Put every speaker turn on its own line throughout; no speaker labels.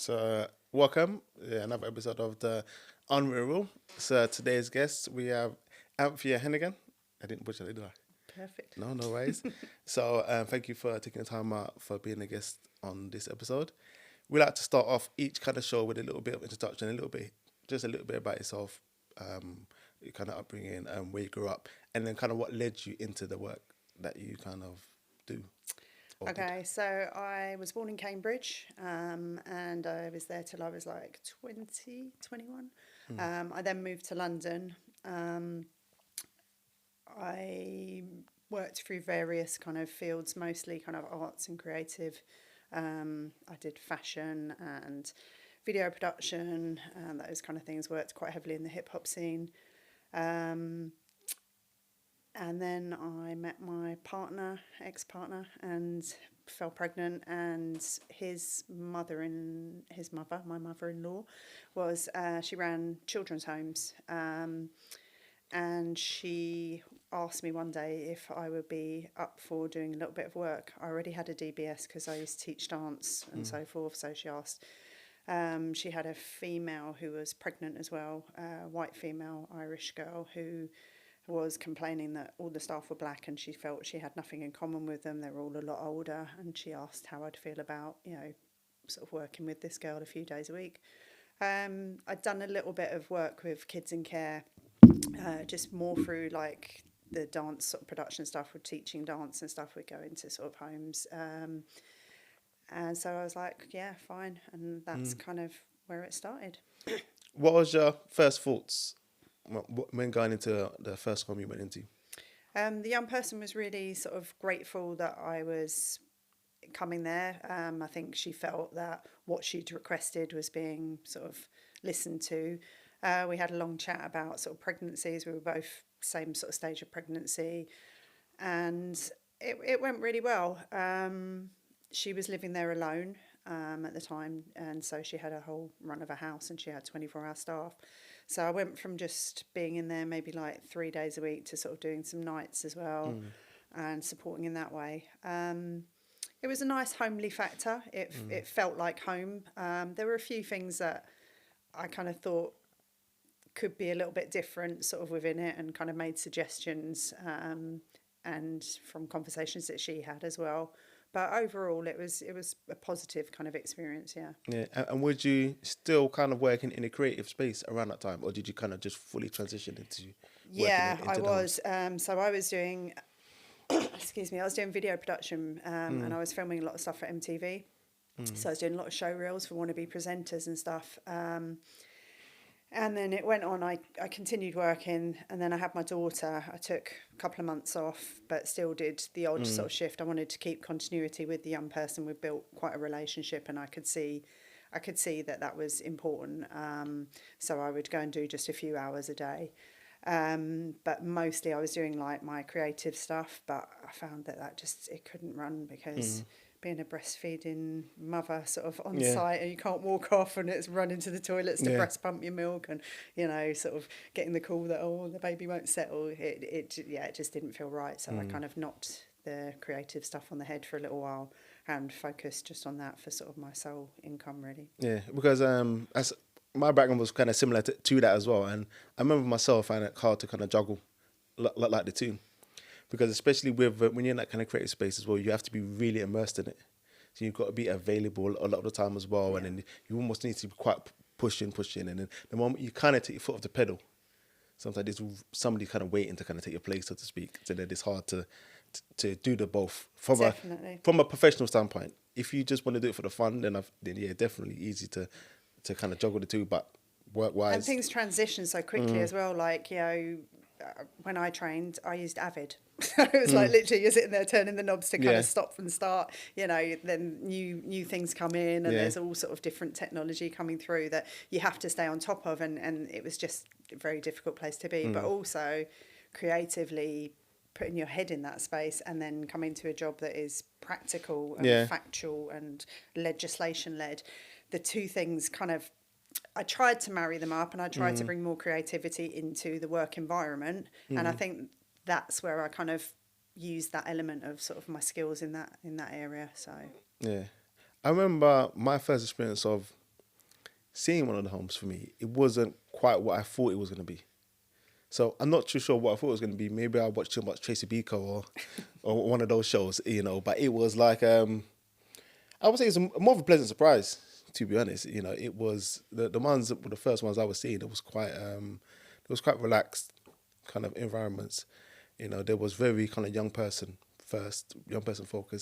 So, welcome another episode of the Unwritten. So, today's guest we have Anthea Heneghan. I didn't butcher it, did I?
Perfect.
No worries. So, thank you for taking the time out for being a guest on this episode. We like to start off each kind of show with a little bit of introduction, just a little bit about yourself, your kind of upbringing, and where you grew up, and then kind of what led you into the work that you kind of do.
Okay, so I was born in Cambridge, and I was there till I was like 20, 21. I then moved to London. I worked through various kind of fields, mostly kind of arts and creative. I did fashion and video production, those kind of things. Worked quite heavily in the hip hop scene. And then I met my ex-partner, and fell pregnant. And my mother-in-law, was she ran children's homes, and she asked me one day if I would be up for doing a little bit of work. I already had a DBS because I used to teach dance and so forth. So she asked. She had a female who was pregnant as well, a white female Irish girl who was complaining that all the staff were black, and she felt she had nothing in common with them. They were all a lot older, and she asked how I'd feel about, sort of working with this girl a few days a week. I'd done a little bit of work with kids in care, just more through like the dance sort of production stuff, with teaching dance and stuff. We'd go into sort of homes. And so I was like, yeah, fine. And that's kind of where it started.
What was your first thoughts when going into the first home you went into?
The young person was really sort of grateful that I was coming there. I think she felt that what she'd requested was being sort of listened to. We had a long chat about sort of pregnancies. We were both same sort of stage of pregnancy, and it went really well. She was living there alone at the time, and so she had a whole run of a house, and she had 24-hour staff. So I went from just being in there maybe like 3 days a week to sort of doing some nights as well, and supporting in that way. It was a nice homely factor. It felt like home. There were a few things that I kind of thought could be a little bit different sort of within it, and kind of made suggestions, and from conversations that she had as well. But overall, it was a positive kind of experience, yeah.
Yeah, and would you still kind of working in a creative space around that time, or did you kind of just fully transition into
Yeah,
into
I
the
was.
homes?
So I was doing, excuse me, I was doing video production, and I was filming a lot of stuff for MTV. So I was doing a lot of show reels for wannabe presenters and stuff. And then it went on, I continued working, and then I had my daughter. I took a couple of months off, but still did the odd sort of shift. I wanted to keep continuity with the young person. We've built quite a relationship, and I could see that was important. So I would go and do just a few hours a day. But mostly I was doing like my creative stuff, but I found that it couldn't run, because being a breastfeeding mother sort of on site, and you can't walk off, and it's running to the toilets to breast pump your milk, and sort of getting the call that the baby won't settle. It just didn't feel right. So I kind of knocked the creative stuff on the head for a little while and focused just on that for sort of my sole income, really.
Yeah, because as my background was kind of similar to that as well, and I remember myself finding it hard to kind of juggle like the two, because especially with when you're in that kind of creative space as well, you have to be really immersed in it. So you've got to be available a lot of the time as well, and then you almost need to be quite pushing, and then the moment you kind of take your foot off the pedal, sometimes there's somebody kind of waiting to kind of take your place, so to speak. So that it's hard to do the both from a professional standpoint. If you just want to do it for the fun, then definitely easy to kind of juggle the two. But work wise,
and things transition so quickly as well. Like when I trained, I used Avid. It was like literally you're sitting there turning the knobs to kind of stop and start. Then new things come in, and there's all sort of different technology coming through that you have to stay on top of, and it was just a very difficult place to be. But also creatively putting your head in that space, and then coming to a job that is practical and factual and legislation led. The two things kind of, I tried to marry them up, and I tried to bring more creativity into the work environment. And I think that's where I kind of used that element of sort of my skills in that area. So
yeah, I remember my first experience of seeing one of the homes for me, it wasn't quite what I thought it was going to be. So I'm not too sure what I thought it was going to be. Maybe I watched too much Tracy Beaker or one of those shows, you know. But it was like, I would say it's more of a pleasant surprise, to be honest. You know, it was the first ones I was seeing. It was quite relaxed kind of environments. You know, there was very kind of young person focus.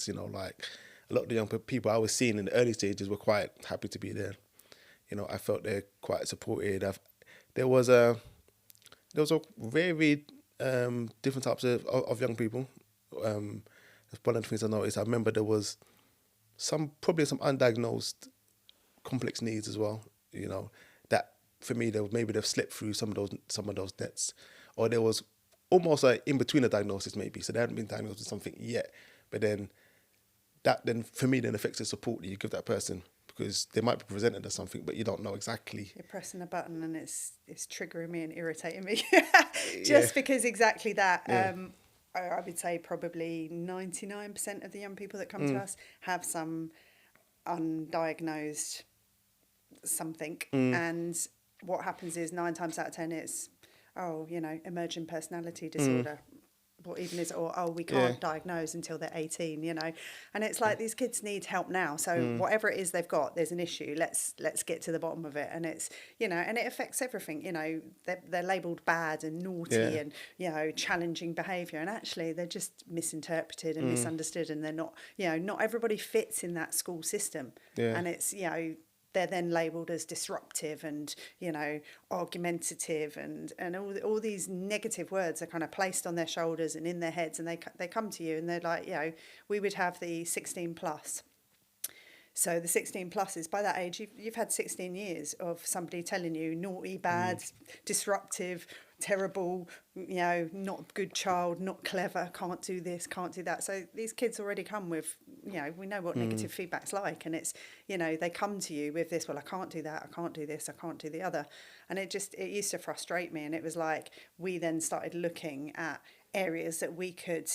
You know, like a lot of the young people I was seeing in the early stages were quite happy to be there. You know, I felt they're quite supported. There was a very different types of young people. That's one of the things I noticed. I remember there was probably some undiagnosed complex needs as well. You know, that for me, maybe they've slipped through some of those nets, or there was almost like in between the diagnosis maybe. So they hadn't been diagnosed with something yet, but then that for me affects the support that you give that person, because they might be presented as something, but you don't know exactly.
You're pressing a button and it's triggering me and irritating me. Just because exactly that.
Yeah.
I would say probably 99% of the young people that come to us have some undiagnosed something. And what happens is 9 times out of 10 it's, emergent personality disorder. What even is, or we can't diagnose until they're 18, you know. And it's like, these kids need help now. So whatever it is they've got, there's an issue. Let's get to the bottom of it. And it's, you know, and it affects everything. You know, they're labelled bad and naughty and, you know, challenging behaviour. And actually they're just misinterpreted and misunderstood. And they're not, you know, not everybody fits in that school system. And it's, you know, they're then labelled as disruptive and, you know, argumentative and all these negative words are kind of placed on their shoulders and in their heads, and they come to you and they're like, you know, we would have the 16 plus. So the 16 plus is, by that age, you've had 16 years of somebody telling you naughty, bad, disruptive, terrible, you know, not good child, not clever, can't do this, can't do that. So these kids already come with, you know, we know what negative feedback's like, and it's, you know, they come to you with this, well, I can't do that, I can't do this, I can't do the other. And it used to frustrate me. And it was like, we then started looking at areas that we could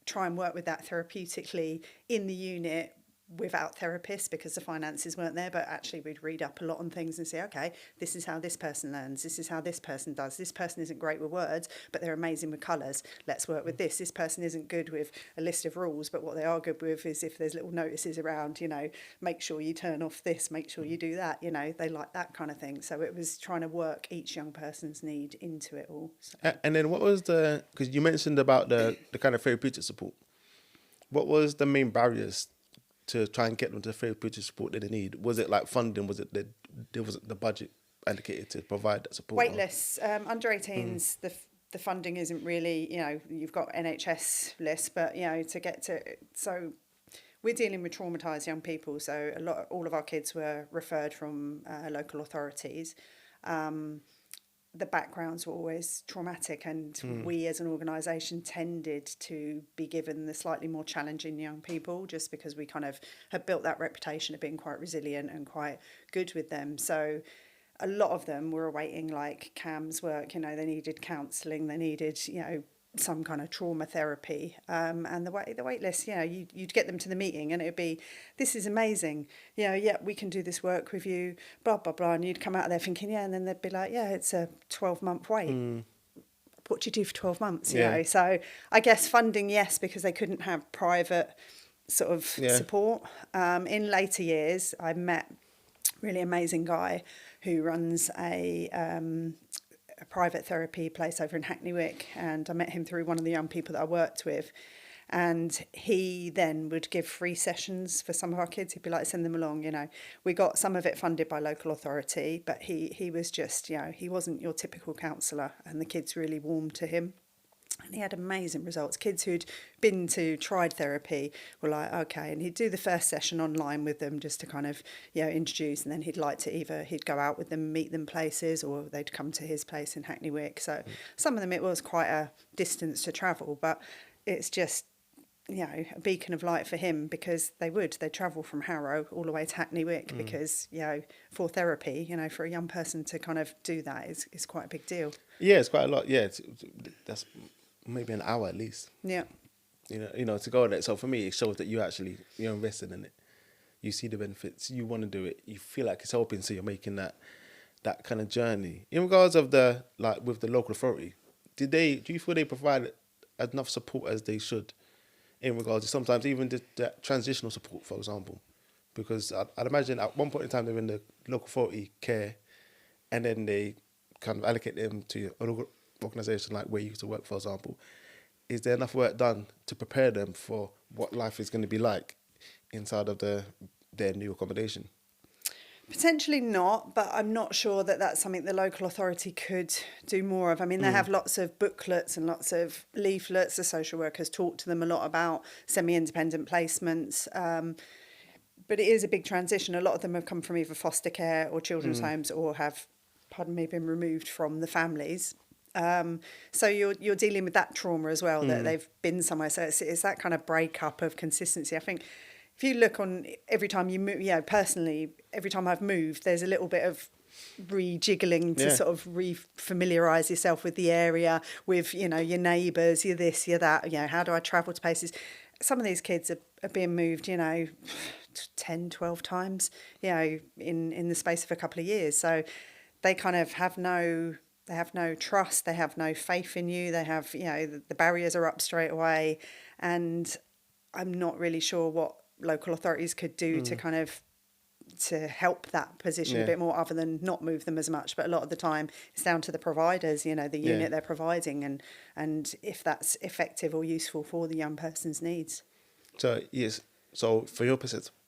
try and work with that therapeutically in the unit, without therapists, because the finances weren't there. But actually we'd read up a lot on things and say, okay, this is how this person learns, this is how this person does, this person isn't great with words but they're amazing with colours, let's work with this person isn't good with a list of rules, but what they are good with is if there's little notices around, you know, make sure you turn off this, make sure you do that, you know, they like that kind of thing. So it was trying to work each young person's need into it all. So.
And then what was because you mentioned about the kind of therapeutic support, what was the main barriers to try and get them to the therapeutic support that they need? Was it like funding? Was it there wasn't the budget allocated to provide that support?
Wait lists. Under 18s, the funding isn't really, you know, you've got NHS lists, but, you know, to get to, so we're dealing with traumatised young people. So all of our kids were referred from local authorities. The backgrounds were always traumatic, and we as an organisation tended to be given the slightly more challenging young people, just because we kind of had built that reputation of being quite resilient and quite good with them. So a lot of them were awaiting like CAMS work, you know, they needed counselling, they needed, you know, some kind of trauma therapy, and the wait list, you know, you'd get them to the meeting and it'd be, this is amazing, you know, yeah, we can do this work with you, blah blah blah, and you'd come out of there thinking, yeah, and then they'd be like, yeah, it's a 12-month wait. What do you do for 12 months? You know, so I guess funding, yes, because they couldn't have private sort of support. In later years, I met a really amazing guy who runs a private therapy place over in Hackney Wick, and I met him through one of the young people that I worked with, and he then would give free sessions for some of our kids. He'd be like, send them along, you know. We got some of it funded by local authority, but he was just, you know, he wasn't your typical counsellor, and the kids really warmed to him. And he had amazing results. Kids who'd tried therapy were like, okay, and he'd do the first session online with them just to kind of, you know, introduce, and then he'd go out with them, meet them places, or they'd come to his place in Hackney Wick. So some of them, it was quite a distance to travel, but it's just, you know, a beacon of light for him, because they'd travel from Harrow all the way to Hackney Wick because, you know, for therapy, you know, for a young person to kind of do that is quite a big deal.
Yeah, it's quite a lot. Yeah, that's maybe an hour at least.
Yeah.
You know, to go there. So for me, it shows that you're invested in it. you see the benefits, you want to do it, you feel like it's helping, so you're making that kind of journey. In regards of with the local authority, do you feel they provide enough support as they should in regards to sometimes even the transitional support, for example? Because I'd imagine at one point in time they're in the local authority care, and then they kind of allocate them to an organisation like where you used to work, for example. Is there enough work done to prepare them for what life is going to be like inside of their new accommodation?
Potentially not, but I'm not sure that that's something the local authority could do more of. I mean, they have lots of booklets and lots of leaflets. The social workers talk to them a lot about semi-independent placements. But it is a big transition. A lot of them have come from either foster care or children's homes, or have, pardon me, been removed from the families. So you're dealing with that trauma as well, that they've been somewhere. So it's that kind of breakup of consistency. I think if you look on every time you move, personally, every time I've moved, there's a little bit of rejiggling to sort of re-familiarise yourself with the area, with, your neighbours, you're this, you're that, how do I travel to places? Some of these kids are being moved, 10, 12 times, in the space of a couple of years. So they kind of have no trust, they have no faith in you, they have, the barriers are up straight away. And I'm not really sure what local authorities could do to kind of to help that position a bit more, other than not move them as much. But a lot of the time it's down to the providers, the unit they're providing, and if that's effective or useful for the young person's needs.
So yes, so from your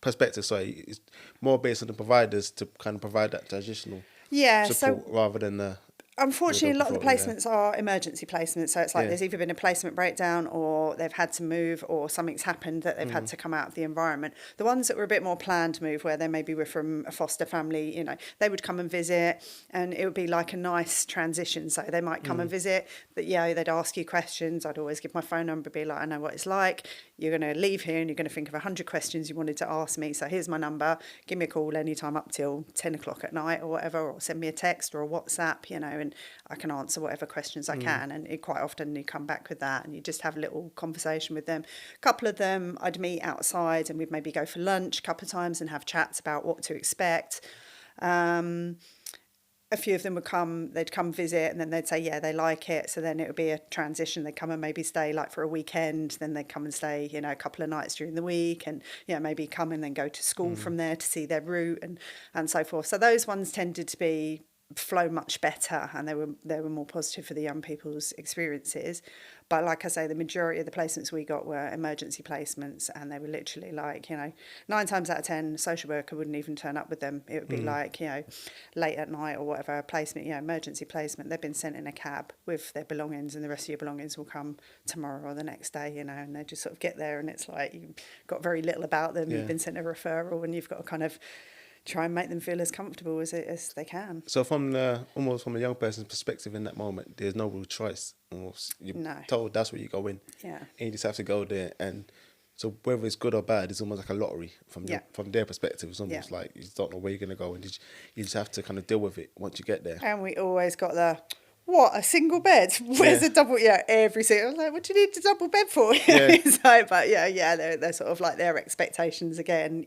perspective, sorry, it's more based on the providers to kind of provide that transitional support rather than the...
Unfortunately, a lot of the placements are emergency placements. So it's like there's either been a placement breakdown, or they've had to move, or something's happened that they've had to come out of the environment. The ones that were a bit more planned move, where they maybe were from a foster family, they would come and visit, and it would be like a nice transition. So they might come and visit, but they'd ask you questions. I'd always give my phone number, be like, I know what it's like. You're going to leave here and you're going to think of 100 questions you wanted to ask me. So here's my number. Give me a call anytime up till 10 o'clock at night or whatever, or send me a text or a WhatsApp, and I can answer whatever questions I can. And quite often you come back with that and you just have a little conversation with them. A couple of them I'd meet outside and we'd maybe go for lunch a couple of times and have chats about what to expect. A few of them they'd come visit, and then they'd say, they like it. So then it would be a transition. They'd come and maybe stay like for a weekend. Then they'd come and stay, a couple of nights during the week, and, maybe come and then go to school from there to see their route and so forth. So those ones tended to flow much better, and they were more positive for the young people's experiences. But like I say, the majority of the placements we got were emergency placements, and they were literally like, 9 times out of 10, a social worker wouldn't even turn up with them. It would be like, late at night or whatever, a placement, emergency placement. They've been sent in a cab with their belongings, and the rest of your belongings will come tomorrow or the next day, and they just sort of get there, and it's like you've got very little about them. You've been sent a referral, and you've got to kind of try and make them feel as comfortable as they can.
So almost from a young person's perspective in that moment, there's no real choice. Almost you're told that's where you go in. Yeah. And you just have to go there. And so whether it's good or bad, it's almost like a lottery from their perspective. It's almost like you just don't know where you're going to go, and you just have to kind of deal with it once you get there.
And we always got a single bed? Where's a double? Every single. I was like, what do you need a double bed for? It's like, but they're sort of like their expectations again,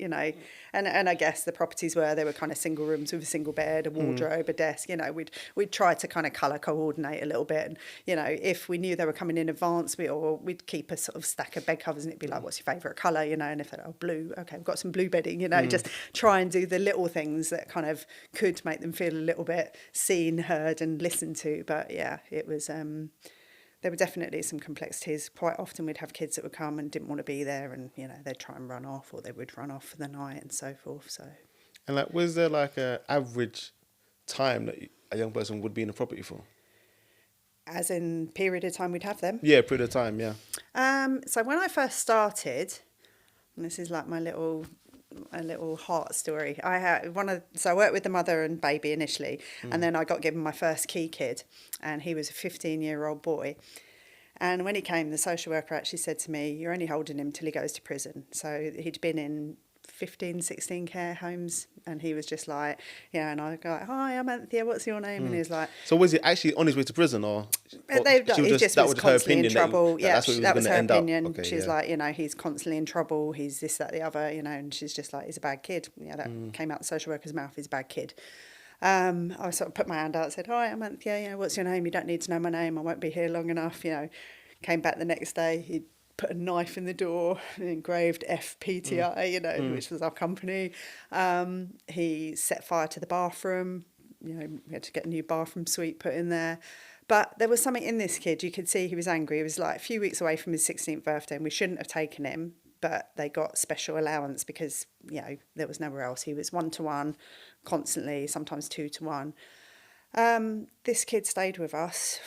And I guess the properties they were kind of single rooms with a single bed, a wardrobe, a desk. We'd try to kind of colour coordinate a little bit, and if we knew they were coming in advance, we'd keep a sort of stack of bed covers, and it'd be like, what's your favourite colour? And if they're blue, okay, we've got some blue bedding. Just try and do the little things that kind of could make them feel a little bit seen, heard, and listened to. But it was. There were definitely some complexities. Quite often we'd have kids that would come and didn't want to be there, and they'd try and run off, or they would run off for the night and so forth. So,
and was there like a average time that a young person would be in a property for?
As in period of time we'd have them?
Yeah, period of time. Yeah.
So when I first started, and this is like a little heart story. I worked with the mother and baby initially, and then I got given my first key kid, and he was a 15-year-old boy. And when he came, the social worker actually said to me, "You're only holding him till he goes to prison." So he'd been in 15, 16 care homes, and he was just like, yeah, and I go, hi, I'm Anthea, what's your name? And he was like,
So was he actually on his way to prison, or she
he just
that
was
was her
constantly in
opinion
trouble.
that's what he was
that
going
was
to
her
end up?
opinion.
Okay,
She's
yeah.
like, you know, he's constantly in trouble. He's this, that, the other, you know, and she's just like, he's a bad kid. Yeah, that came out the social worker's mouth. He's a bad kid. I sort of put my hand out, said, hi, I'm Anthea, you know, what's your name? You don't need to know my name. I won't be here long enough, you know. Came back the next day, he put a knife in the door, engraved FPTI, you know, which was our company. He set fire to the bathroom. You know, we had to get a new bathroom suite put in there. But there was something in this kid. You could see he was angry. He was like a few weeks away from his 16th birthday, and we shouldn't have taken him, but they got special allowance because, you know, there was nowhere else. He was 1-to-1 constantly, sometimes 2-to-1. This kid stayed with us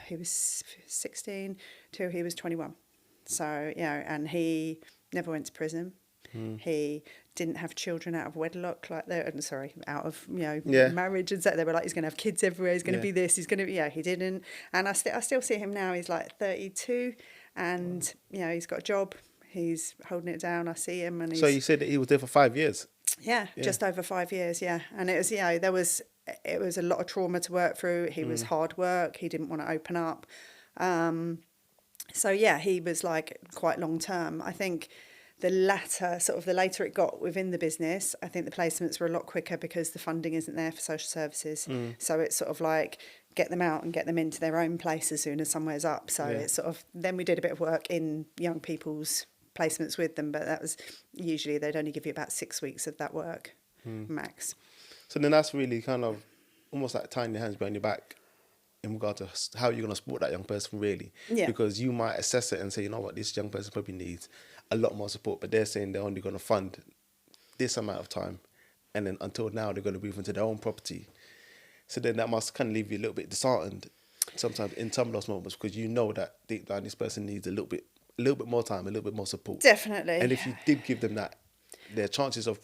he was 16 till he was 21. So, you know, and he never went to prison. He didn't have children out of wedlock, out of, you know, marriage and so. They were like, he's going to have kids everywhere. He's going to be this. He's going to be, he didn't. And I still see him now. He's like 32, and you know, he's got a job. He's holding it down. I see him, and
So you said that he was there for 5 years.
Yeah, just over 5 years. Yeah, and it was, you know, it was a lot of trauma to work through. He was hard work. He didn't want to open up. So yeah, he was like quite long term. I think the later it got within the business, I think the placements were a lot quicker because the funding isn't there for social services. So it's sort of like get them out and get them into their own place as soon as somewhere's up. So it's sort of, then we did a bit of work in young people's placements with them, but that was usually they'd only give you about 6 weeks of that work max.
So then that's really kind of almost like tying your hands behind your back in regard to how you're going to support that young person, really.
Yeah.
Because you might assess it and say, you know what, this young person probably needs a lot more support, but they're saying they're only going to fund this amount of time, and then until now they're going to move into their own property. So then that must kind of leave you a little bit disheartened sometimes in some of those moments, because you know that deep down this person needs a little bit more time, a little bit more support.
Definitely.
And if you did give them that, their chances of...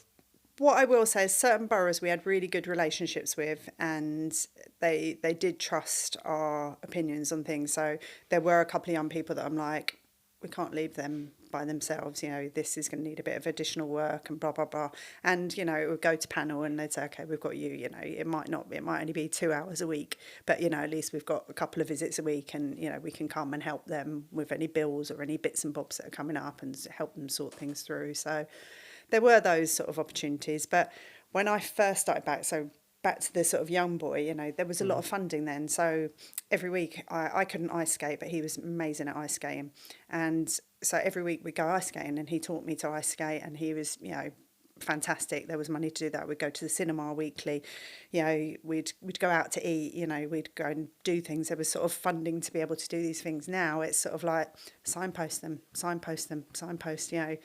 What I will say is certain boroughs we had really good relationships with, and they did trust our opinions on things. So there were a couple of young people that I'm like, we can't leave them by themselves. You know, this is going to need a bit of additional work and blah, blah, blah. And, you know, it would go to panel and they'd say, okay, we've got you, you know, it might only be 2 hours a week, but, you know, at least we've got a couple of visits a week and, you know, we can come and help them with any bills or any bits and bobs that are coming up and help them sort things through. So there were those sort of opportunities. But when I first started back to the sort of young boy, you know, there was a lot of funding then. So every week I couldn't ice skate, but he was amazing at ice skating. And so every week we'd go ice skating and he taught me to ice skate, and he was, you know, fantastic. There was money to do that. We'd go to the cinema weekly, you know, we'd go out to eat, you know, we'd go and do things. There was sort of funding to be able to do these things. Now it's sort of like signpost, you know.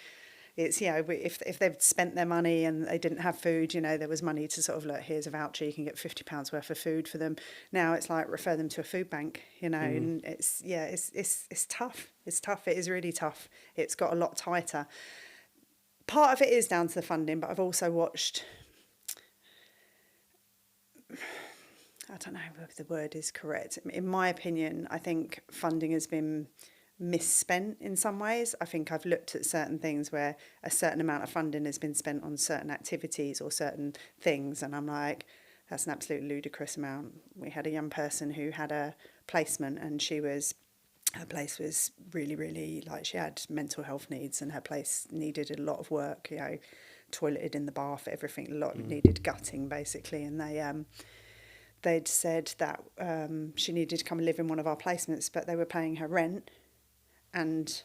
It's, you know, if they've spent their money and they didn't have food, you know, there was money to sort of like, here's a voucher, you can get £50 worth of food for them. Now it's like refer them to a food bank, you know, and it's tough. It's tough. It is really tough. It's got a lot tighter. Part of it is down to the funding, but I've also watched, I don't know if the word is correct. In my opinion, I think funding has been misspent in some ways. I think I've looked at certain things where a certain amount of funding has been spent on certain activities or certain things, and I'm like, that's an absolute ludicrous amount. We had a young person who had a placement, and her place was really, really, like, she had mental health needs, and her place needed a lot of work, you know, toileted in the bath, everything, a lot needed gutting basically, and they'd said that she needed to come and live in one of our placements, but they were paying her rent and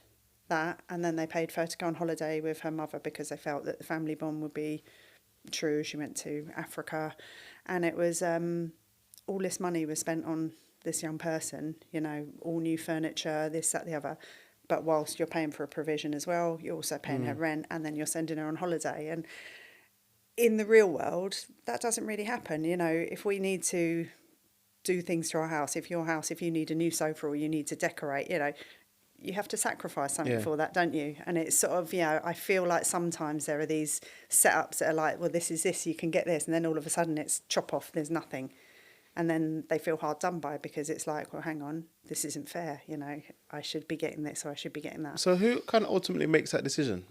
then they paid for her to go on holiday with her mother because they felt that the family bond would be true. She went to Africa, and it was all this money was spent on this young person, you know, all new furniture, this, that, the other. But whilst you're paying for a provision as well, you're also paying her rent, and then you're sending her on holiday. And in the real world, that doesn't really happen. You know, if we need to do things to our house, if you need a new sofa or you need to decorate, you know, you have to sacrifice something for that, don't you? And it's sort of, you know, I feel like sometimes there are these setups that are like, well, this is this, you can get this, and then all of a sudden it's chop off, there's nothing. And then they feel hard done by because it's like, well, hang on, this isn't fair, you know, I should be getting this or I should be getting that.
So who kind of ultimately makes that decision?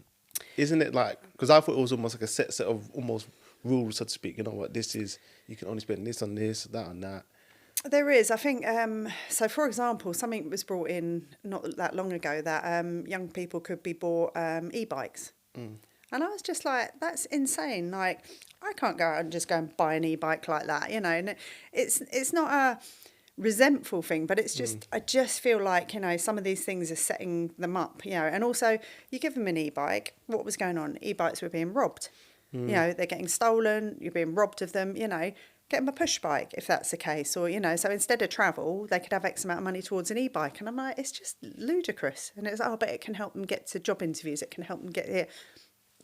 isn't it like, because I thought it was almost like a set of almost rules, so to speak. You know what, this is, you can only spend this on this, that on that.
There is, I think, so for example, something was brought in not that long ago that young people could be bought e-bikes. And I was just like, that's insane. Like, I can't go out and just go and buy an e-bike like that, you know. And it's not a resentful thing, but it's just, I just feel like, you know, some of these things are setting them up, you know. And also, you give them an e-bike, what was going on? E-bikes were being robbed. You know, they're getting stolen, you're being robbed of them, you know. Get them a push bike if that's the case, or, you know, so instead of travel, they could have X amount of money towards an e-bike. And I'm like, it's just ludicrous. And it's, oh, but it can help them get to job interviews, it can help them get here.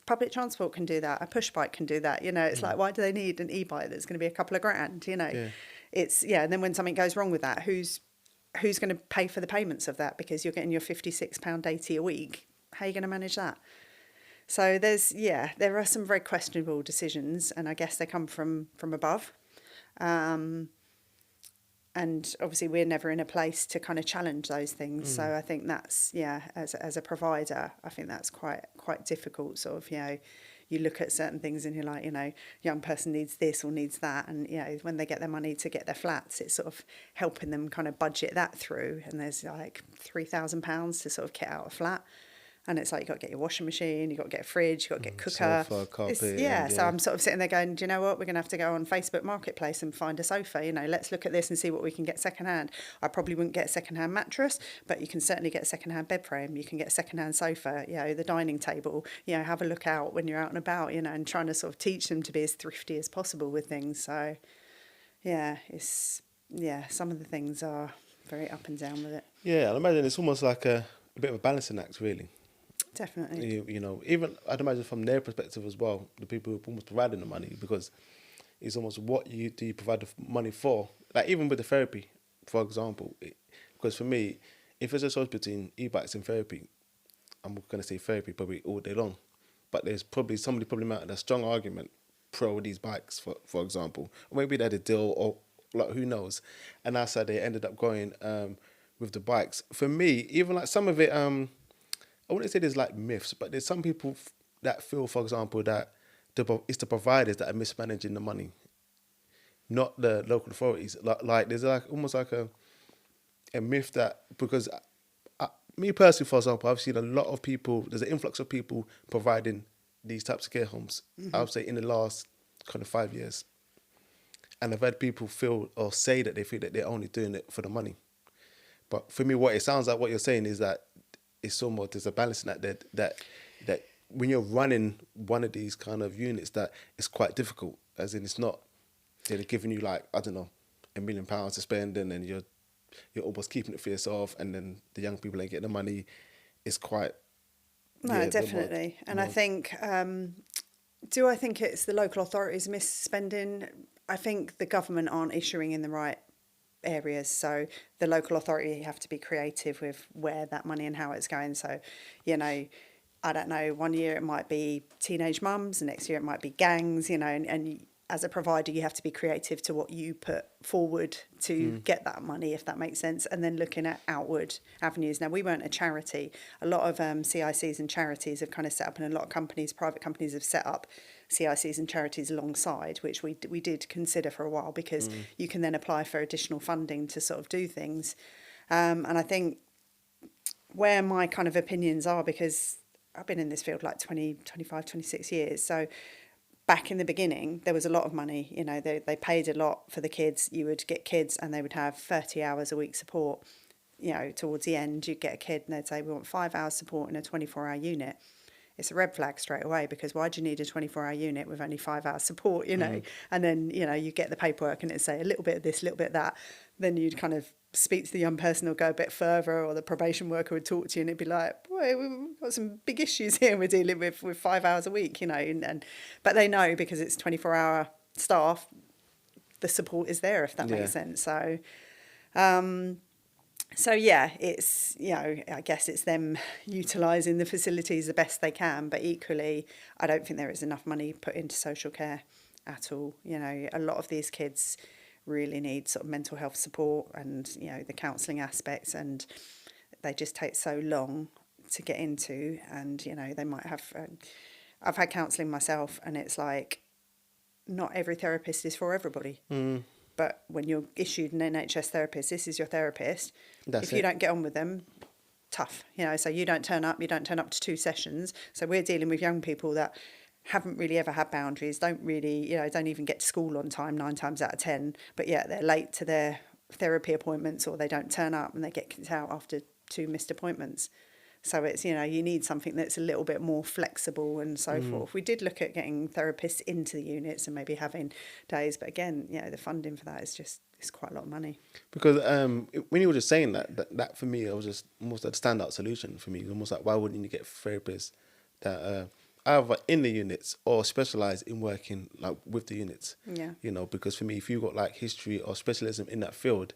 Public transport can do that, a push bike can do that, you know. It's like, why do they need an e-bike that's going to be a couple of grand, you know?
Yeah.
It's, yeah, and then when something goes wrong with that, who's going to pay for the payments of that? Because you're getting your £56.80 a week. How are you going to manage that? So there's, yeah, there are some very questionable decisions, and I guess they come from above. And obviously we're never in a place to kind of challenge those things. So I think that's, yeah, as a provider, I think that's quite difficult. Sort of, you know, you look at certain things and you're like, you know, young person needs this or needs that. And, you know, when they get their money to get their flats, it's sort of helping them kind of budget that through. And there's like £3,000 to sort of kit out a flat. And it's like, you've got to get your washing machine, you've got to get a fridge, you've got to get a cooker.
Sofa, carpet.
Yeah, so I'm sort of sitting there going, do you know what? We're going to have to go on Facebook Marketplace and find a sofa. You know, let's look at this and see what we can get secondhand. I probably wouldn't get a secondhand mattress, but you can certainly get a secondhand bed frame. You can get a secondhand sofa, you know, the dining table. You know, have a look out when you're out and about, you know, and trying to sort of teach them to be as thrifty as possible with things. So, yeah, some of the things are very up and down with it.
Yeah, I imagine it's almost like a bit of a balancing act, really.
Definitely.
You know, even I'd imagine from their perspective as well, the people who are almost providing the money, because it's almost what do you provide the money for? Like even with the therapy, for example, because for me, if there's a choice between e-bikes and therapy, I'm going to say therapy probably all day long, but there's probably somebody probably mounted a strong argument pro these bikes, for example, or maybe they had a deal, or like who knows, and that's how they ended up going with the bikes. For me, even like some of it, I wouldn't say there's like myths, but there's some people that feel, for example, that it's the providers that are mismanaging the money, not the local authorities. Like there's like almost like a myth that, because me personally, for example, I've seen a lot of people, there's an influx of people providing these types of care homes, I would say in the last kind of 5 years. And I've had people feel or say that they feel that they're only doing it for the money. But for me, what it sounds like what you're saying is that it's somewhat, there's a balancing act that when you're running one of these kind of units, that it's quite difficult. As in, it's not, they're giving you like, I don't know, £1 million to spend, and then you're almost keeping it for yourself, and then the young people ain't getting the money. It's quite...
No, yeah, definitely. And I think, do I think it's the local authorities misspending? I think the government aren't issuing in the right areas, so the local authority have to be creative with where that money and how it's going. So, you know, I don't know, one year it might be teenage mums, the next year it might be gangs, you know, and as a provider you have to be creative to what you put forward to get that money, if that makes sense, and then looking at outward avenues. Now, we weren't a charity. A lot of CICs and charities have kind of set up, and a lot of companies, private companies, have set up CICs and charities alongside, which we did consider for a while, because you can then apply for additional funding to sort of do things. And I think where my kind of opinions are, because I've been in this field like 20, 25, 26 years, so back in the beginning, there was a lot of money. You know, they paid a lot for the kids. You would get kids and they would have 30 hours a week support. You know, towards the end, you'd get a kid and they'd say, we want 5 hours support in a 24-hour unit. It's a red flag straight away, because why do you need a 24-hour unit with only 5 hours support, you know? And then, you know, you get the paperwork and it'd say a little bit of this, a little bit of that. Then you'd kind of speak to the young person or go a bit further, or the probation worker would talk to you and it'd be like, boy, we've got some big issues here we're dealing with 5 hours a week, you know. But they know, because it's 24-hour staff, the support is there, if that makes sense. So yeah, it's, you know, I guess it's them utilising the facilities the best they can, but equally, I don't think there is enough money put into social care at all. You know, a lot of these kids really need sort of mental health support and, you know, the counselling aspects, and they just take so long to get into, and you know they might have. I've had counselling myself, and it's like not every therapist is for everybody. But when you're issued an NHS therapist, this is your therapist. If you don't get on with them, tough, you know. So you don't turn up to 2 sessions. So we're dealing with young people that haven't really ever had boundaries, don't really, you know, don't even get to school on time 9 times out of 10. But yeah, they're late to their therapy appointments, or they don't turn up and they get kicked out after 2 missed appointments. So it's, you know, you need something that's a little bit more flexible and so forth. We did look at getting therapists into the units and maybe having days, but again, you know, the funding for that is just, it's quite a lot of money.
Because when you were just saying that for me, it was just almost a standout solution for me. Almost like, why wouldn't you get therapists that either in the units or specialise in working like with the units?
Yeah.
You know, because for me, if you've got like history or specialism in that field,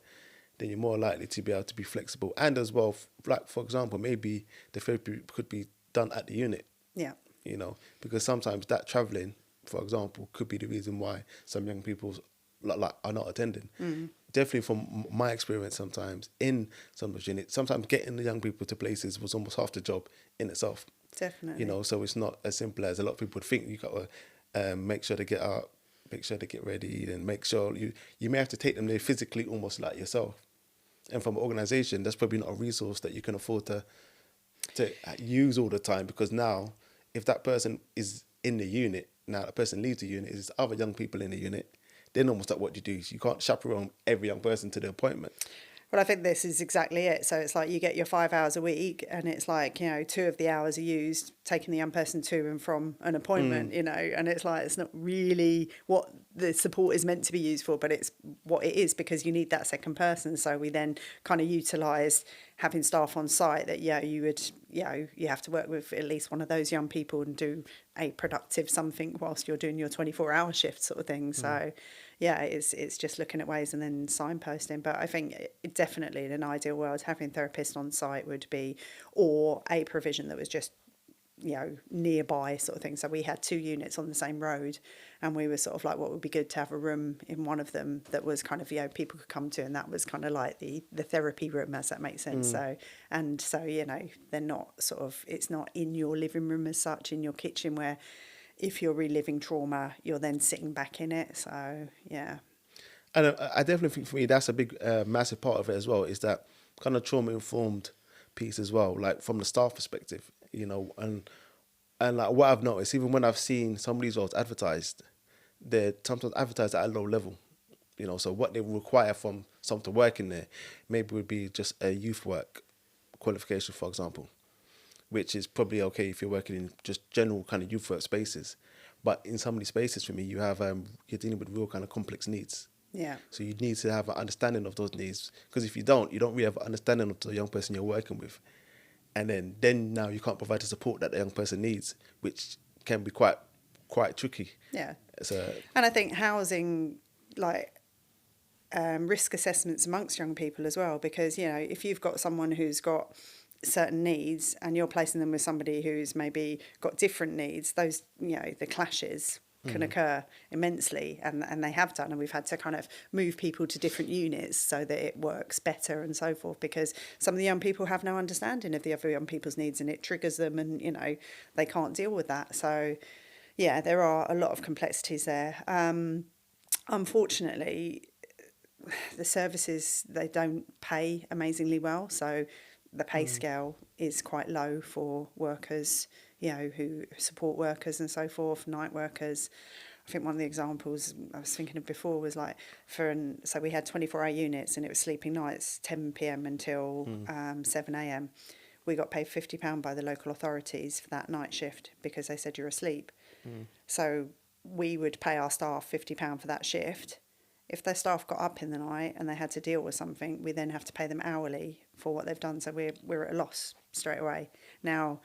then you're more likely to be able to be flexible. And as well, like for example, maybe the therapy could be done at the unit.
Yeah.
You know, because sometimes that travelling, for example, could be the reason why some young people like are not attending. Definitely from my experience, sometimes in some of the units, sometimes getting the young people to places was almost half the job in itself.
Definitely.
You know, so it's not as simple as a lot of people would think. You got to make sure they get out, make sure they get ready, and make sure you may have to take them there physically, almost like yourself. And from an organisation, that's probably not a resource that you can afford to use all the time, because now if that person is in the unit, now that person leaves the unit, is other young people in the unit, then almost like what you do. You can't chaperone every young person to the appointment.
Well, I think this is exactly it. So it's like you get your 5 hours a week, and it's like, you know, 2 of the hours are used taking the young person to and from an appointment, you know, and it's like, it's not really what the support is meant to be used for, but it's what it is, because you need that second person. So we then kind of utilised having staff on site that, yeah, you would, you know, you have to work with at least one of those young people and do a productive something whilst you're doing your 24-hour shift sort of thing. So yeah, it's just looking at ways and then signposting. But I think definitely in an ideal world, having therapists on site would be, or a provision that was just, you know, nearby sort of thing. So we had 2 units on the same road, and we were sort of like, what would be good to have a room in one of them that was kind of, you know, people could come to, and that was kind of like the therapy room, as that makes sense. So you know, they're not sort of, it's not in your living room as such, in your kitchen, where if you're reliving trauma, you're then sitting back in it. So yeah.
And I definitely think for me that's a big, massive part of it as well, is that kind of trauma-informed piece as well, like from the staff perspective, you know, and like what I've noticed, even when I've seen some of these roles advertised, they're sometimes advertised at a low level, you know, so what they require from someone to work in there maybe would be just a youth work qualification, for example, which is probably okay if you're working in just general kind of youth work spaces. But in some of these spaces, for me, you have you're dealing with real kind of complex needs.
Yeah.
So you need to have an understanding of those needs, because if you don't really have an understanding of the young person you're working with, and then now you can't provide the support that the young person needs, which can be quite tricky.
Yeah.
So,
and I think housing, like, risk assessments amongst young people as well, because, you know, if you've got someone who's got certain needs and you're placing them with somebody who's maybe got different needs, those, you know, the clashes can occur immensely, and they have done, and we've had to kind of move people to different units so that it works better and so forth, because some of the young people have no understanding of the other young people's needs, and it triggers them, and, you know, they can't deal with that. So yeah, there are a lot of complexities there. Unfortunately, the services, they don't pay amazingly well, so the pay scale is quite low for workers, you know, who support workers and so forth, night workers. I think one of the examples I was thinking of before was like, so we had 24-hour units, and it was sleeping nights, 10 p.m. until 7 a.m. We got paid £50 by the local authorities for that night shift, because they said you're asleep. So we would pay our staff £50 for that shift. If their staff got up in the night and they had to deal with something, we then have to pay them hourly for what they've done. So we're at a loss straight away. Now,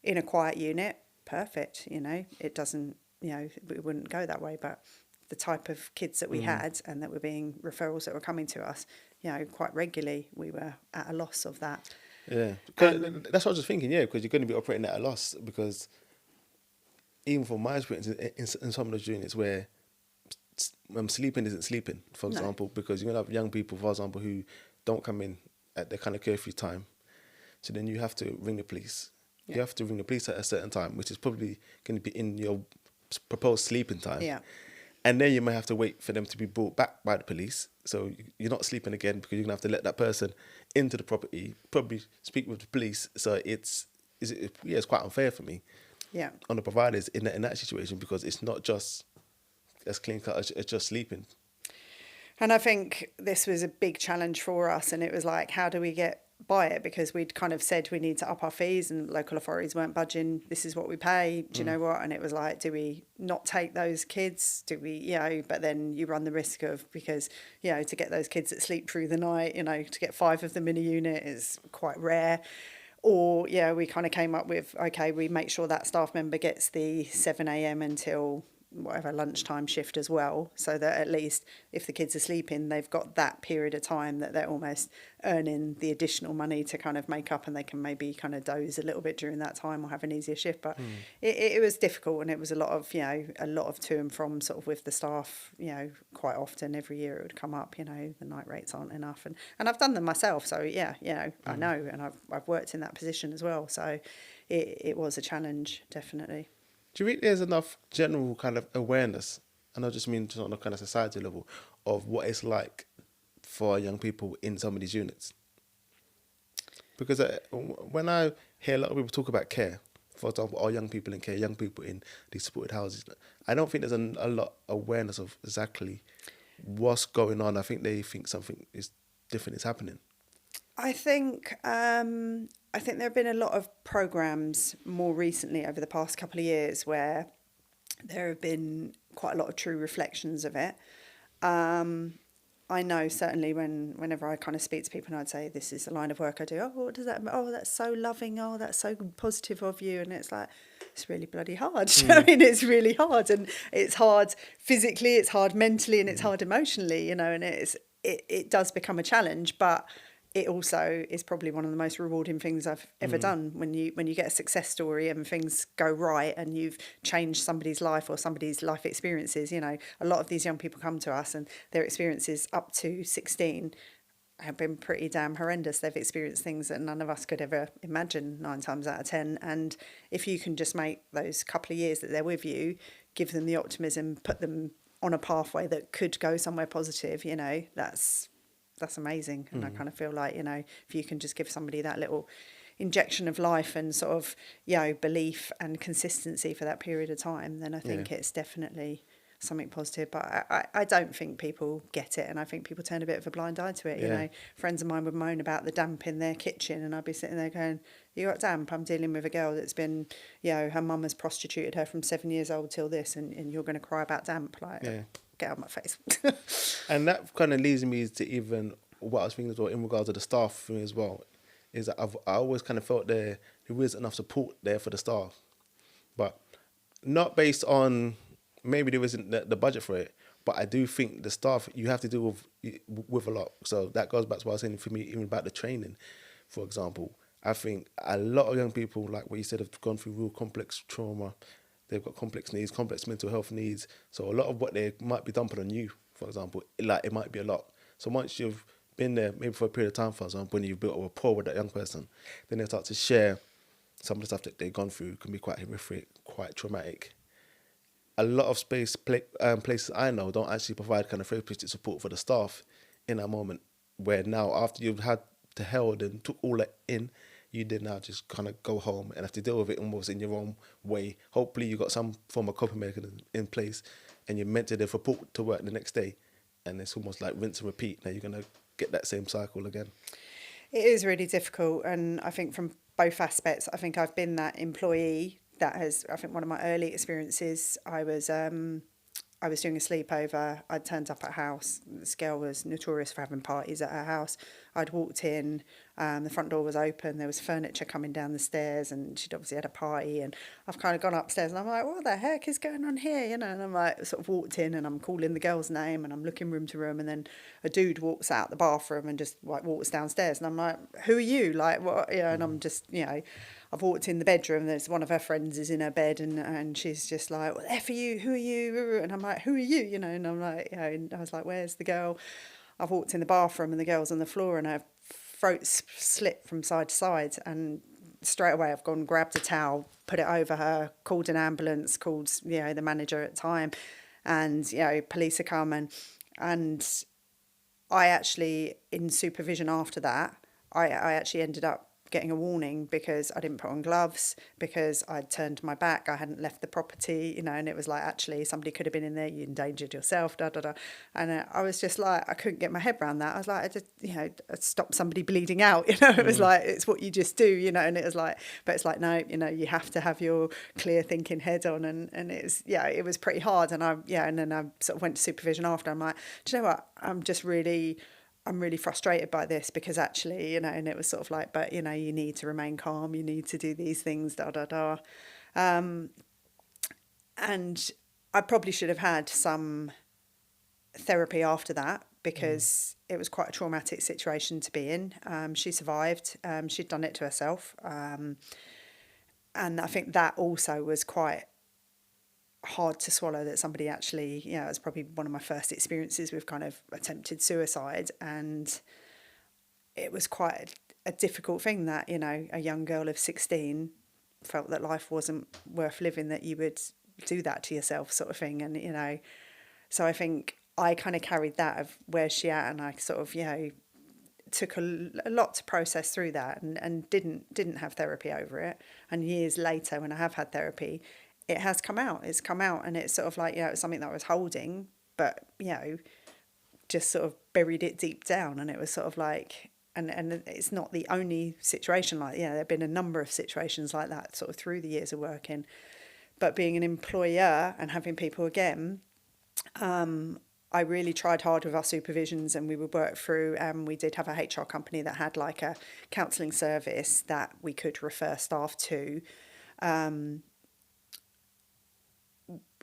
in a quiet unit, perfect, you know, it doesn't, you know, it wouldn't go that way. But the type of kids that we had, and that were being referrals that were coming to us, you know, quite regularly, we were at a loss of that.
yeah, that's what I was just thinking, yeah, because you're going to be operating at a loss, because even from my experience in some of those units where sleeping isn't sleeping, for example, because you're going to have young people, for example, who don't come in at their kind of curfew time. So then you have to ring the police, You have to ring the police at a certain time, which is probably going to be in your proposed sleeping time.
Yeah.
And then you may have to wait for them to be brought back by the police. So you're not sleeping again because you're going to have to let that person into the property, probably speak with the police. So it's quite unfair for me
Yeah.
on the providers in that situation, because it's not just as clean cut as just sleeping.
And I think this was a big challenge for us, and it was like, how do we get by it? Because we'd kind of said we need to up our fees, and local authorities weren't budging. This is what we pay. Do you know what? And it was like, do we not take those kids? Do we, but then you run the risk of, because, to get those kids that sleep through the night, to get 5 of them in a unit is quite rare. Or, we kind of came up with, okay, we make sure that staff member gets the 7 a.m. until whatever lunchtime shift as well, so that at least if the kids are sleeping, they've got that period of time that they're almost earning the additional money to kind of make up, and they can maybe kind of doze a little bit during that time or have an easier shift. But it was difficult, and it was a lot of to and from sort of with the staff. Quite often every year it would come up, the night rates aren't enough, and I've done them myself, so I know, and I've worked in that position as well, so it was a challenge, definitely.
Do you think there's enough general kind of awareness, and I just mean just on a kind of society level, of what it's like for young people in some of these units? Because when I hear a lot of people talk about care, for example, our young people in care, young people in these supported houses, I don't think there's a lot of awareness of exactly what's going on. I think they think something is different is happening.
I think there have been a lot of programs more recently over the past couple of years where there have been quite a lot of true reflections of it. I know certainly whenever I kind of speak to people and I'd say, this is the line of work I do. Oh, what does that mean? Oh, that's so loving. Oh, that's so positive of you. And it's like, it's really bloody hard. I mean, it's really hard. And it's hard physically, it's hard mentally, and it's hard emotionally, and it does become a challenge. But it also is probably one of the most rewarding things I've ever done, when you get a success story and things go right and you've changed somebody's life or somebody's life experiences. A lot of these young people come to us and their experiences up to 16 have been pretty damn horrendous. They've experienced things that none of us could ever imagine 9 times out of 10. And if you can just make those couple of years that they're with you, give them the optimism, put them on a pathway that could go somewhere positive, that's amazing. And I kind of feel like, if you can just give somebody that little injection of life and sort of, belief and consistency for that period of time, then I think it's definitely something positive. But I don't think people get it, and I think people turn a bit of a blind eye to it. Friends of mine would moan about the damp in their kitchen, and I'd be sitting there going, you got damp? I'm dealing with a girl that's been, her mum has prostituted her from 7 years old till this, and you're going to cry about damp? Get out of my face.
And that kind of leads me to even what I was thinking as well in regards to the staff thing as well, is that I always kind of felt there is enough support there for the staff, but not based on, maybe there isn't the budget for it, but I do think the staff, you have to deal with a lot. So that goes back to what I was saying for me, even about the training, for example. I think a lot of young people, like what you said, have gone through real complex trauma. They've got complex needs, complex mental health needs. So a lot of what they might be dumping on you, for example, it might be a lot. So once you've been there, maybe for a period of time, for example, when you've built a rapport with that young person, then they start to share some of the stuff that they've gone through. It can be quite horrific, quite traumatic. A lot of places I know don't actually provide kind of therapeutic support for the staff in that moment, where now after you've had to held and took all that in, you did now just kind of go home and have to deal with it almost in your own way. Hopefully you got some form of coping mechanism in place and you're meant to then report to work the next day, and it's almost like rinse and repeat. Now you're going to get that same cycle again.
It is really difficult, and I think from both aspects, I think I've been that employee that has, I think one of my early experiences, I was doing a sleepover. I'd turned up at a house. This girl was notorious for having parties at her house. I'd walked in, the front door was open, there was furniture coming down the stairs, and she'd obviously had a party, and I've kind of gone upstairs and I'm like, what the heck is going on here? And I'm like, sort of walked in and I'm calling the girl's name and I'm looking room to room, and then a dude walks out the bathroom and just like walks downstairs, and I'm like, who are you? Like, what? And I'm just, I've walked in the bedroom, there's one of her friends is in her bed, and she's just like, what the F are you? Who are you? And I'm like, who are you? And I'm like, and I was like, where's the girl? I've walked in the bathroom and the girl's on the floor and her throat slit from side to side, and straight away I've gone, grabbed a towel, put it over her, called an ambulance, called, you know, the manager at the time, and, you know, police are coming. And I actually, in supervision after that, I actually ended up getting a warning because I didn't put on gloves, because I'd turned my back, I hadn't left the property, you know, and it was like, actually, somebody could have been in there, you endangered yourself, da da da. And I was just like, I couldn't get my head around that. I was like, I just, you know, stop somebody bleeding out, you know, it was like, it's what you just do, you know, and it was like, but it's like, no, you know, you have to have your clear thinking head on. And it was, yeah, it was pretty hard. And and then I sort of went to supervision after. I'm like, do you know what? I'm really frustrated by this, because actually, you know, and it was sort of like, but, you know, you need to remain calm, you need to do these things, da, da, da. And I probably should have had some therapy after that, because it was quite a traumatic situation to be in. She survived. She'd done it to herself. And I think that also was quite hard to swallow, that somebody actually, you know, it was probably one of my first experiences with kind of attempted suicide, and it was quite a difficult thing that, you know, a young girl of 16 felt that life wasn't worth living, that you would do that to yourself, sort of thing. And, you know, so I think I kind of carried that of where's she at, and I sort of, you know, took a lot to process through that, and didn't have therapy over it. And years later, when I have had therapy, it has come out. It's come out, and it's sort of like, you know, it's something that I was holding, but, you know, just sort of buried it deep down. And it was sort of like, and it's not the only situation like, you know, there have been a number of situations like that sort of through the years of working. But being an employer and having people again, I really tried hard with our supervisions, and we would work through, we did have a HR company that had like a counselling service that we could refer staff to.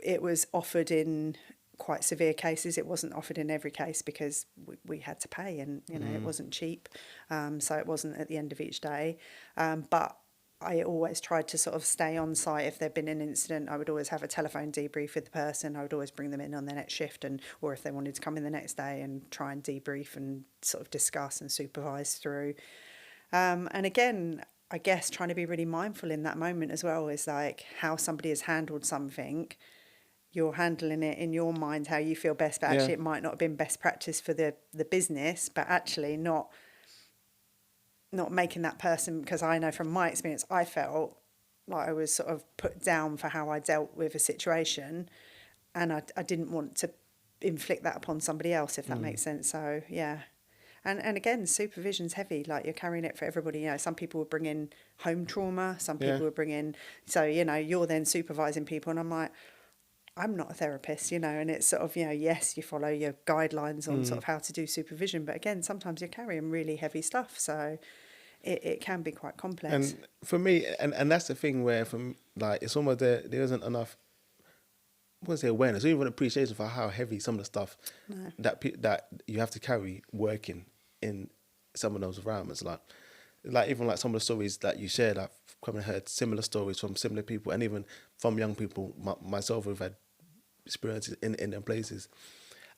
It was offered in quite severe cases. It wasn't offered in every case, because we had to pay, and, you know, it wasn't cheap. So it wasn't at the end of each day. But I always tried to sort of stay on site. If there'd been an incident, I would always have a telephone debrief with the person. I would always bring them in on the next shift, or if they wanted to come in the next day, and try and debrief and sort of discuss and supervise through. And again, I guess trying to be really mindful in that moment as well, is like how somebody has handled something. You're handling it in your mind how you feel best, but actually it might not have been best practice for the business, but actually not making that person, because I know from my experience, I felt like I was sort of put down for how I dealt with a situation, and I didn't want to inflict that upon somebody else, if that makes sense. So, yeah. And again, supervision's heavy. Like, you're carrying it for everybody. You know, some people would bring in home trauma, some people would bring in, so, you know, you're then supervising people, and I'm like, I'm not a therapist, you know, and it's sort of, you know, yes, you follow your guidelines on sort of how to do supervision, but again, sometimes you're carrying really heavy stuff, so it can be quite complex.
And for me, and that's the thing where, from like, it's almost there isn't enough, I wouldn't say awareness, or even appreciation for how heavy some of the stuff that you have to carry working in some of those environments. Like even like some of the stories that you shared, I've come and heard similar stories from similar people, and even from young people, myself, who've had experiences in them places.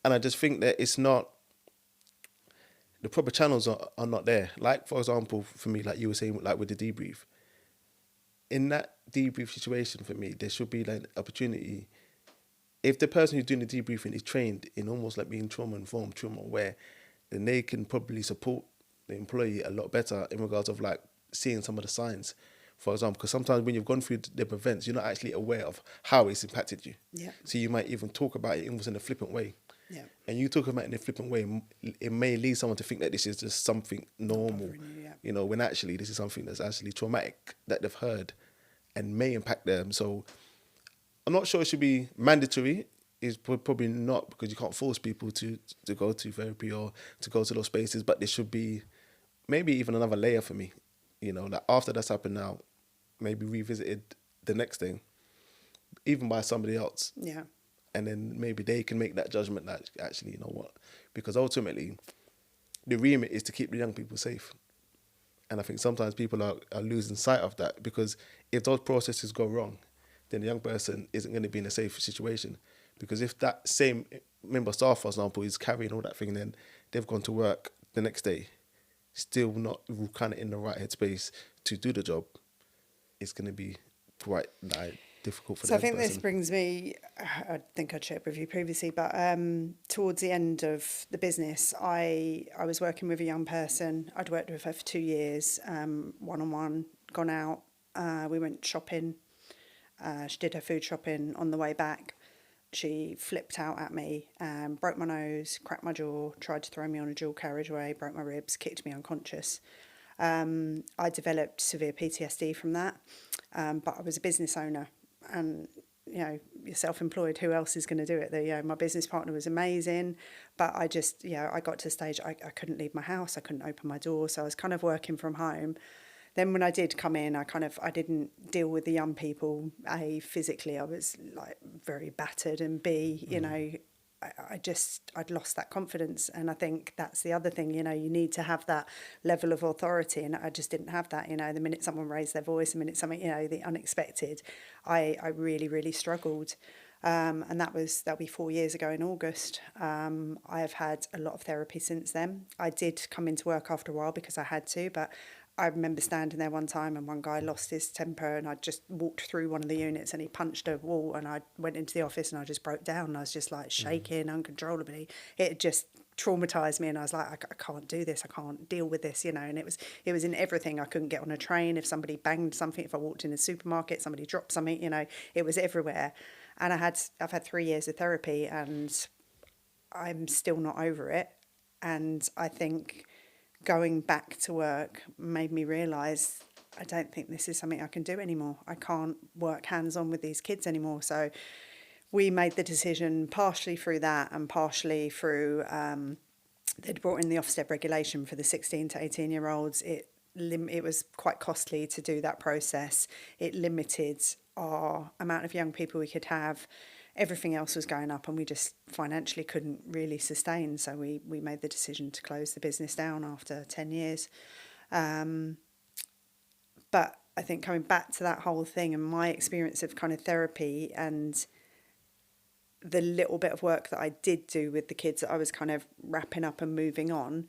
And I just think that it's not, the proper channels are not there. Like, for example, for me, like you were saying, like with the debrief, in that debrief situation, for me, there should be like an opportunity, if the person who's doing the debriefing is trained in almost like being trauma-informed, trauma-aware, then they can probably support the employee a lot better in regards of like seeing some of the signs, for example, because sometimes when you've gone through the events, you're not actually aware of how it's impacted you.
Yeah.
So you might even talk about it almost in a flippant way.
Yeah.
And you talk about it in a flippant way, it may lead someone to think that this is just something normal, you know, when actually this is something that's actually traumatic that they've heard and may impact them. So I'm not sure it should be mandatory. It's probably not, because you can't force people to go to therapy or to go to those spaces, but there should be maybe even another layer for me, you know, that after that's happened now, maybe revisited the next thing, even by somebody else.
Yeah.
And then maybe they can make that judgment that actually, you know what, because ultimately the remit is to keep the young people safe. And I think sometimes people are losing sight of that, because if those processes go wrong, then the young person isn't going to be in a safe situation. Because if that same member of staff, for example, is carrying all that thing, then they've gone to work the next day, still not kind of in the right headspace to do the job. it's going to be quite like difficult for
So I
the
think
person.
this brings me, I think I'd shared with you previously, but towards the end of the business, I was working with a young person. I'd worked with her for 2 years, one-on-one, gone out. We went shopping. She did her food shopping. On the way back, she flipped out at me, broke my nose, cracked my jaw, tried to throw me on a dual carriageway, broke my ribs, kicked me unconscious. I developed severe PTSD from that, but I was a business owner, and you're self-employed. Who else is going to do it? My business partner was amazing, but I just, I got to the stage I couldn't leave my house, I couldn't open my door, so I was kind of working from home. Then when I did come in, I didn't deal with the young people. A, physically, I was like very battered, and B, I'd lost that confidence. And I think that's the other thing, you need to have that level of authority, and I just didn't have that. The minute someone raised their voice, the minute something, the unexpected, I really, really struggled. And that'll be 4 years ago in August. I have had a lot of therapy since then. I did come into work after a while because I had to, but I remember standing there one time and one guy lost his temper, and I just walked through one of the units and he punched a wall, and I went into the office and I just broke down, and I was just like shaking uncontrollably. It just traumatised me, and I was like, I can't do this, I can't deal with this, and it was in everything. I couldn't get on a train if somebody banged something, if I walked in a supermarket, somebody dropped something, it was everywhere. And I've had 3 years of therapy, and I'm still not over it. And I think going back to work made me realise I don't think this is something I can do anymore. I can't work hands-on with these kids anymore. So we made the decision, partially through that and partially through they'd brought in the Ofsted regulation for the 16 to 18-year-olds. It was quite costly to do that process. It limited our amount of young people we could have. Everything else was going up, and we just financially couldn't really sustain. So we made the decision to close the business down after 10 years. But I think coming back to that whole thing and my experience of kind of therapy and the little bit of work that I did do with the kids that I was kind of wrapping up and moving on,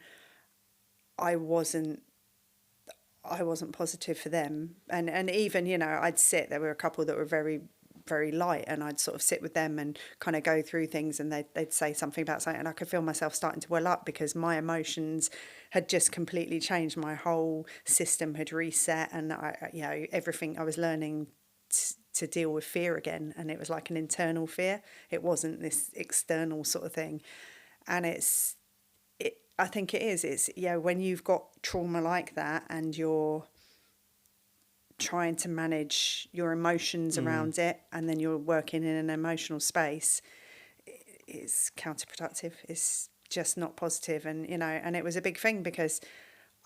I wasn't positive for them. And even, I'd sit, there were a couple that were very, very light, and I'd sort of sit with them and kind of go through things, and they'd say something about something, and I could feel myself starting to well up because my emotions had just completely changed. My whole system had reset, and everything I was learning to deal with fear again, and it was like an internal fear. It wasn't this external sort of thing. And I think it is. It's when you've got trauma like that and you're trying to manage your emotions around it, and then you're working in an emotional space, it's counterproductive. It's just not positive. And and it was a big thing because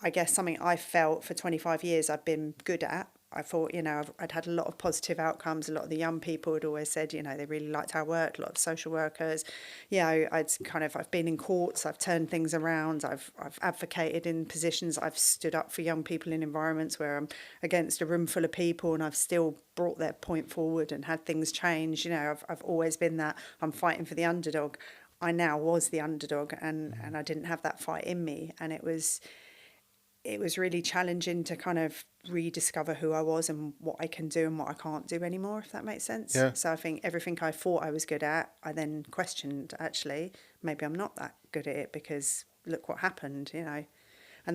I guess something I felt for 25 years I've been good at. I thought, I'd had a lot of positive outcomes. A lot of the young people had always said, they really liked our work. A lot of social workers, I've been in courts. I've turned things around. I've advocated in positions. I've stood up for young people in environments where I'm against a room full of people, and I've still brought their point forward and had things change. I've always been that. I'm fighting for the underdog. I now was the underdog, and I didn't have that fight in me, and it was really challenging to kind of rediscover who I was and what I can do and what I can't do anymore, if that makes sense.
Yeah.
So I think everything I thought I was good at, I then questioned, actually, maybe I'm not that good at it because look what happened, And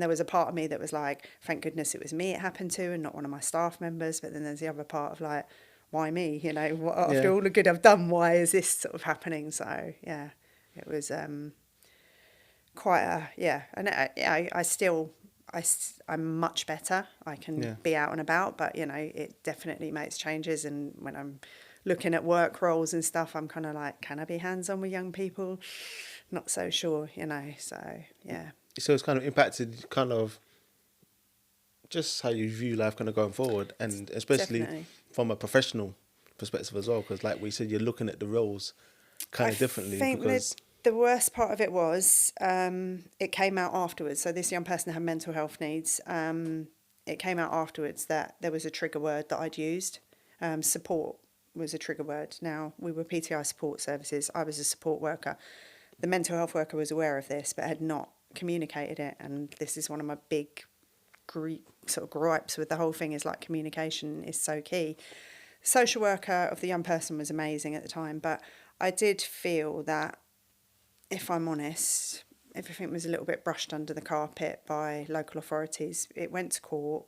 there was a part of me that was like, thank goodness it was me it happened to and not one of my staff members. But then there's the other part of like, why me? After all the good I've done, why is this sort of happening? So, yeah, it was quite and I'm much better. I can be out and about, but it definitely makes changes. And when I'm looking at work roles and stuff, I'm kind of like, can I be hands-on with young people? Not so sure, So yeah.
So it's kind of impacted kind of just how you view life kind of going forward, and especially
Definitely.
from a professional perspective as well, because like we said, you're looking at the roles kind of differently.
I think
because
the worst part of it was it came out afterwards. So this young person had mental health needs. It came out afterwards that there was a trigger word that I'd used. Support was a trigger word. Now, we were PTI support services. I was a support worker. The mental health worker was aware of this but had not communicated it. And this is one of my big sort of gripes with the whole thing is like communication is so key. Social worker of the young person was amazing at the time, but I did feel that, if I'm honest, everything was a little bit brushed under the carpet by local authorities. It went to court.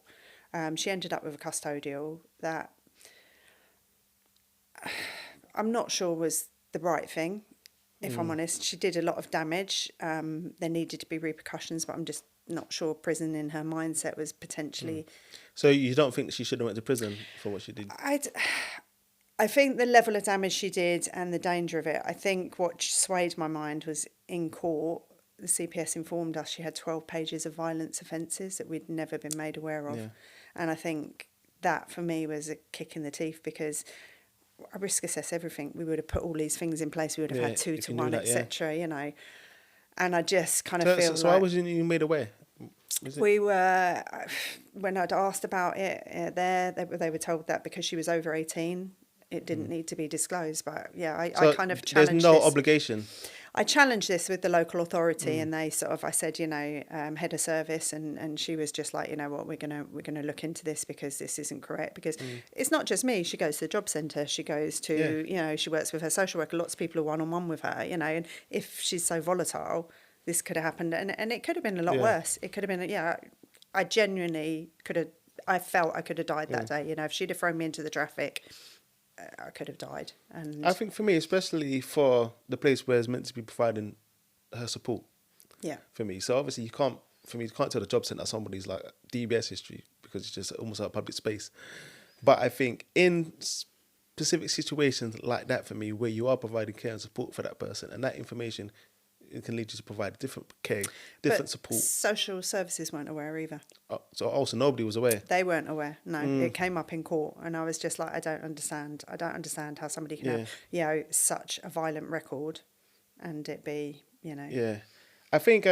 She ended up with a custodial that I'm not sure was the right thing, if I'm honest. She did a lot of damage. There needed to be repercussions, but I'm just not sure prison in her mindset was potentially...
So you don't think she should have went to prison for what she did?
I think the level of damage she did and the danger of it, I think what swayed my mind was in court, the CPS informed us she had 12 pages of violence offences that we'd never been made aware of. Yeah. And I think that for me was a kick in the teeth, because I risk assess everything. We would have put all these things in place. We would have had 2 to 1, etc. You know, and I just kind of feel.
So why wasn't you made aware?
We were, when I'd asked about it they were told that because she was over 18, it didn't need to be disclosed. But yeah, I kind of challenged.
There's no obligation.
I challenged this with the local authority, and they sort of, I said, you know, head of service, and she was just like, you know what, we're gonna look into this because this isn't correct. Because it's not just me. She goes to the job centre. She goes to, you know, she works with her social worker. Lots of people are one-on-one with her. You know, and if she's so volatile, this could have happened, and it could have been a lot worse. It could have been, I genuinely could have. I felt I could have died that day. You know, if she'd have thrown me into the traffic, I could have died. And
I think for me, especially for the place where it's meant to be providing her support. Yeah. For me, so obviously you can't tell the job centre somebody's like DBS history, because it's just almost like a public space. But I think in specific situations like that, for me, where you are providing care and support for that person, and that information, it can lead you to provide different care, different support.
Social services weren't aware either.
So also nobody was aware?
They weren't aware, no. It came up in court, and I was just like, I don't understand how somebody can have, you know, such a violent record and it be, you know.
Yeah. I think...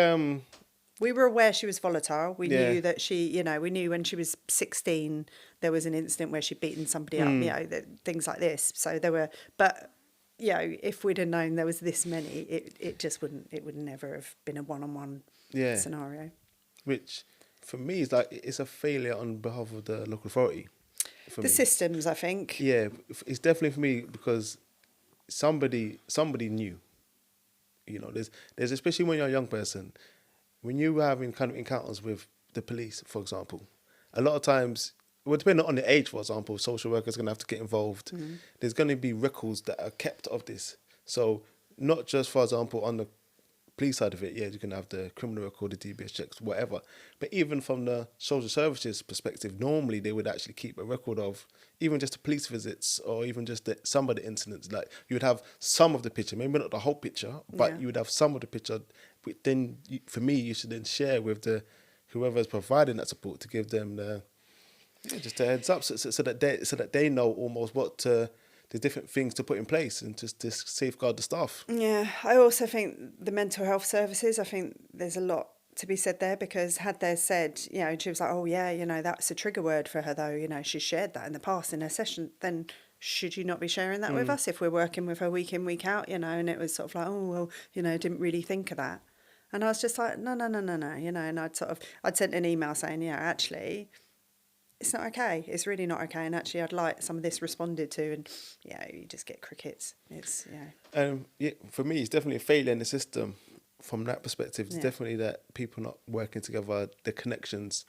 we were aware she was volatile. We knew that she, you know, we knew when she was 16 there was an incident where she'd beaten somebody up, you know, things like this. So there were... But... you know, if we'd have known there was this many, it would never have been a one-on-one scenario.
Which, for me, is like, it's a failure on behalf of the local authority.
The systems, I think.
Yeah, it's definitely for me, because somebody knew. You know, there's especially when you're a young person, when you're having kind of encounters with the police, for example, a lot of times... Well, depending on the age, for example, social workers are going to have to get involved. There's going to be records that are kept of this. So not just, for example, on the police side of it, you can have the criminal record, the DBS checks, whatever. But even from the social services perspective, normally they would actually keep a record of even just the police visits, or even just some of the incidents. Like, you would have some of the picture, maybe not the whole picture, but you would have some of the picture. But then, for me, you should then share with whoever's providing that support, to give them just a heads up, so that they know almost what the different things to put in place, and just to safeguard the staff.
Yeah, I also think the mental health services, I think there's a lot to be said there, because had they said, you know, she was like, oh yeah, you know, that's a trigger word for her though, you know, she shared that in the past in her session, then should you not be sharing that with us if we're working with her week in, week out, you know? And it was sort of like, oh, well, you know, didn't really think of that. And I was just like, no, you know, and I'd sent an email saying, yeah, actually... it's not okay. It's really not okay. And actually, I'd like some of this responded to. And you just get crickets. It's
for me, it's definitely a failure in the system. From that perspective, it's definitely that people not working together. The connections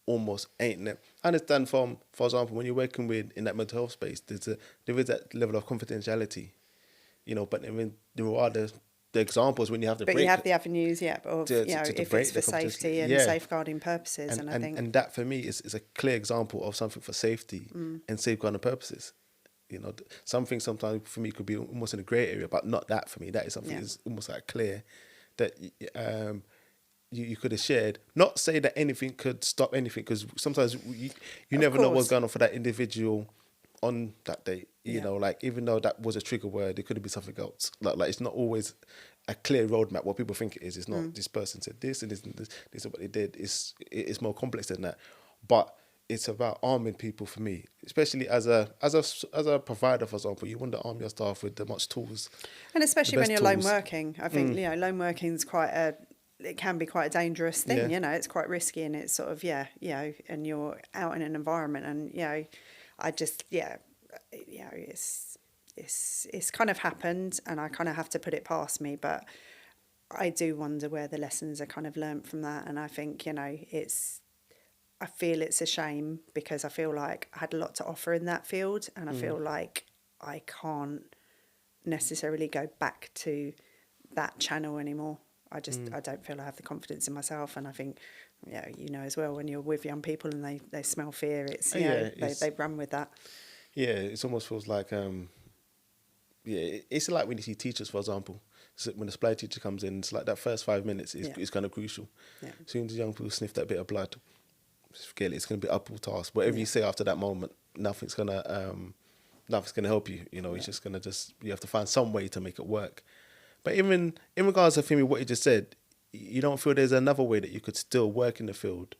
almost ain't there. I understand for example, when you're working in that mental health space, there is that level of confidentiality, you know. But I mean, there are the examples when you have to break.
But you have the avenues, of if it's for safety and safeguarding purposes, and I think...
And that, for me, is a clear example of something for safety and safeguarding purposes. You know, something sometimes for me could be almost in a grey area, but not that for me. That is something that's almost like clear that you could have shared. Not say that anything could stop anything, because sometimes you never know what's going on for that individual on that day, you know, like, even though that was a trigger word, it could have been something else. Like it's not always a clear roadmap. What people think it is, it's not. This person said this, and this is what they did. It's more complex than that. But it's about arming people, for me, especially as a provider, for example. You want to arm your staff with the much tools,
and especially when you're lone working. I think lone working is quite a it can be quite a dangerous thing.
Yeah.
You know, it's quite risky, and it's sort of and you're out in an environment, and I just it's kind of happened, and I kind of have to put it past me, but I do wonder where the lessons are kind of learnt from that, and I think I feel it's a shame, because I feel like I had a lot to offer in that field, and I feel like I can't necessarily go back to that channel anymore. I don't feel I have the confidence in myself, and I think as well, when you're with young people and they smell fear, it's they run with that.
Yeah, it almost feels like it's like when you see teachers, for example. So when a supply teacher comes in, it's like that first 5 minutes is kind of crucial.
Yeah.
As soon as young people sniff that bit of blood, forget it, it's going to be uphill task. Whatever you say after that moment, nothing's gonna help you. It's just gonna you have to find some way to make it work. But even in regards to Femi, what you just said, you don't feel there's another way that you could still work in the field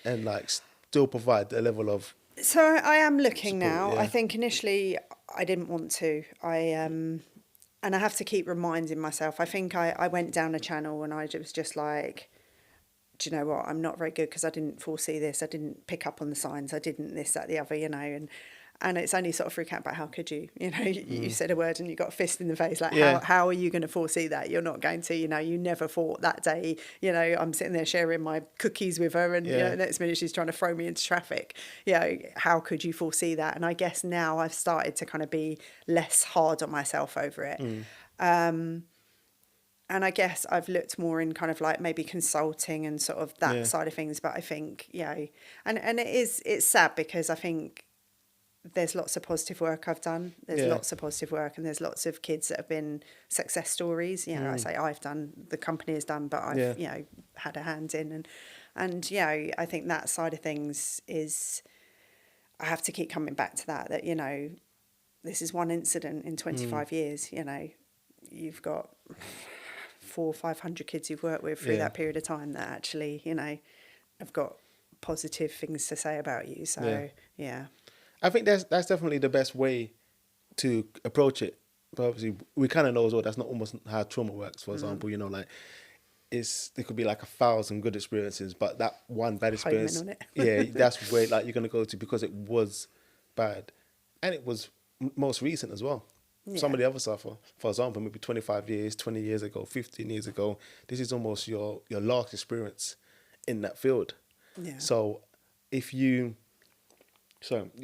and like still provide a level of.
So I am looking
support,
now.
yeah.
I think initially I didn't want to. And I have to keep reminding myself. I think I went down a channel and I was just like, do you know what? I'm not very good because I didn't foresee this. I didn't pick up on the signs. I didn't this, that, the other, and it's only sort of freak out about how could you, you said a word and you got a fist in the face. Like, how are you going to foresee that? You're not going to, you never thought that day, I'm sitting there sharing my cookies with her and next minute she's trying to throw me into traffic. How could you foresee that? And I guess now I've started to kind of be less hard on myself over it. And I guess I've looked more in kind of like maybe consulting and sort of that side of things. But I think, and it's sad because I think there's lots of positive work I've done. There's lots of positive work, and there's lots of kids that have been success stories. I say I've done, the company has done, but I've, had a hand in. And I think that side of things is, I have to keep coming back to that, this is one incident in 25 years, you've got 400 or 500 kids you've worked with through that period of time that actually, have got positive things to say about you. So,
I think that's definitely the best way to approach it. But obviously, we kind of know as well that's not almost how trauma works. For example, like there could be like 1,000 good experiences, but that one bad experience,
on it.
that's where like you're gonna go to because it was bad, and it was most recent as well. Some of the other stuff, for example, maybe 25 years, 20 years ago, 15 years ago, this is almost your last experience in that field.
Yeah.
So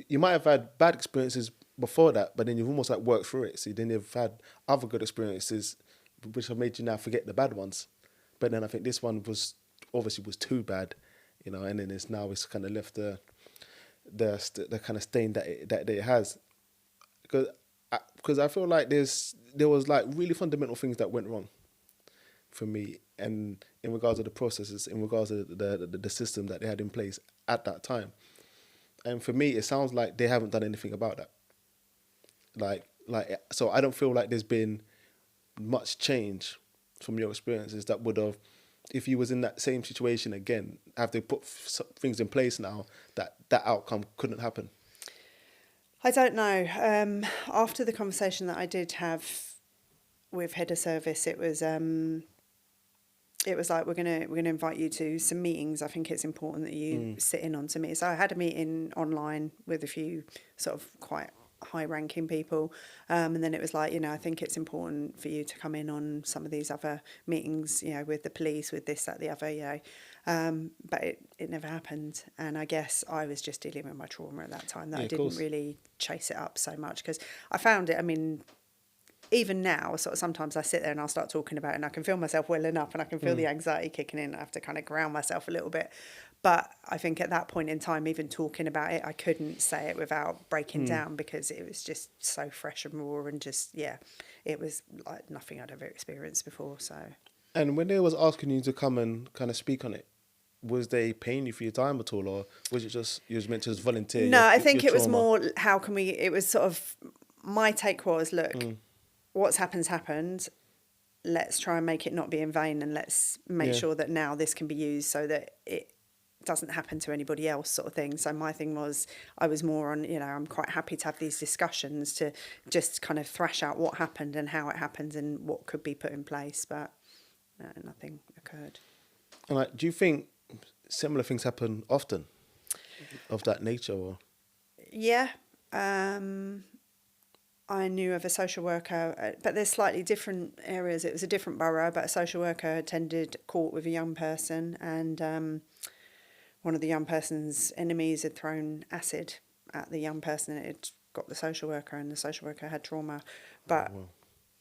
you might have had bad experiences before that, but then you've almost like worked through it. So then you've had other good experiences, which have made you now forget the bad ones. But then I think this one was too bad, and then it's kind of left the kind of stain that it has. Because I feel like there was like really fundamental things that went wrong for me, and in regards to the processes, in regards to the system that they had in place at that time. And for me, it sounds like they haven't done anything about that. So I don't feel like there's been much change from your experiences that would have, if you was in that same situation again, have they put things in place now that outcome couldn't happen?
I don't know. After the conversation that I did have with head of service, it was like, we're gonna invite you to some meetings. I think it's important that you sit in on some meetings. So I had a meeting online with a few sort of quite high-ranking people, and then it was like, I think it's important for you to come in on some of these other meetings, with the police, with this, that, the other, but it never happened. And I guess I was just dealing with my trauma at that time, that I didn't really chase it up so much, because I found it, even now, sort of sometimes I sit there and I'll start talking about it and I can feel myself welling up and I can feel the anxiety kicking in. I have to kind of ground myself a little bit. But I think at that point in time, even talking about it, I couldn't say it without breaking down, because it was just so fresh and raw, and just, it was like nothing I'd ever experienced before. So. And
when they was asking you to come and kind of speak on it, was they paying you for your time at all, or was it just you was meant to just volunteer?
No, I think it was more, how can we, it was sort of, my take was, look, what's happened, let's try and make it not be in vain, and let's make sure that now this can be used so that it doesn't happen to anybody else, sort of thing. So my thing was, I was more on, I'm quite happy to have these discussions to just kind of thrash out what happened and how it happened and what could be put in place. But nothing occurred.
And like, do you think similar things happen often of that nature? Or
Yeah. I knew of a social worker, but there's slightly different areas. It was a different borough, but a social worker attended court with a young person, and one of the young person's enemies had thrown acid at the young person. It had got the social worker, and the social worker had trauma. But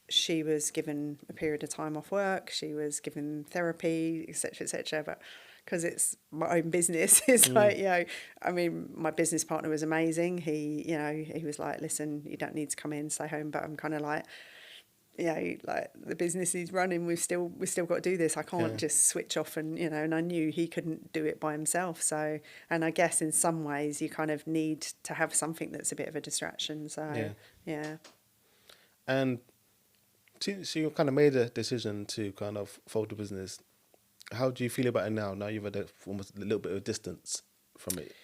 she was given a period of time off work. She was given therapy, etc., etc. But because it's my own business, it's like, I mean, my business partner was amazing. He was like, listen, you don't need to come in, stay home. But I'm kind of like, like the business is running. We've still got to do this. I can't just switch off and I knew he couldn't do it by himself. So, and I guess in some ways you kind of need to have something that's a bit of a distraction. So, yeah.
And so you kind of made a decision to kind of fold the business. How do you feel about it now? Now you've had almost a little bit of distance from it.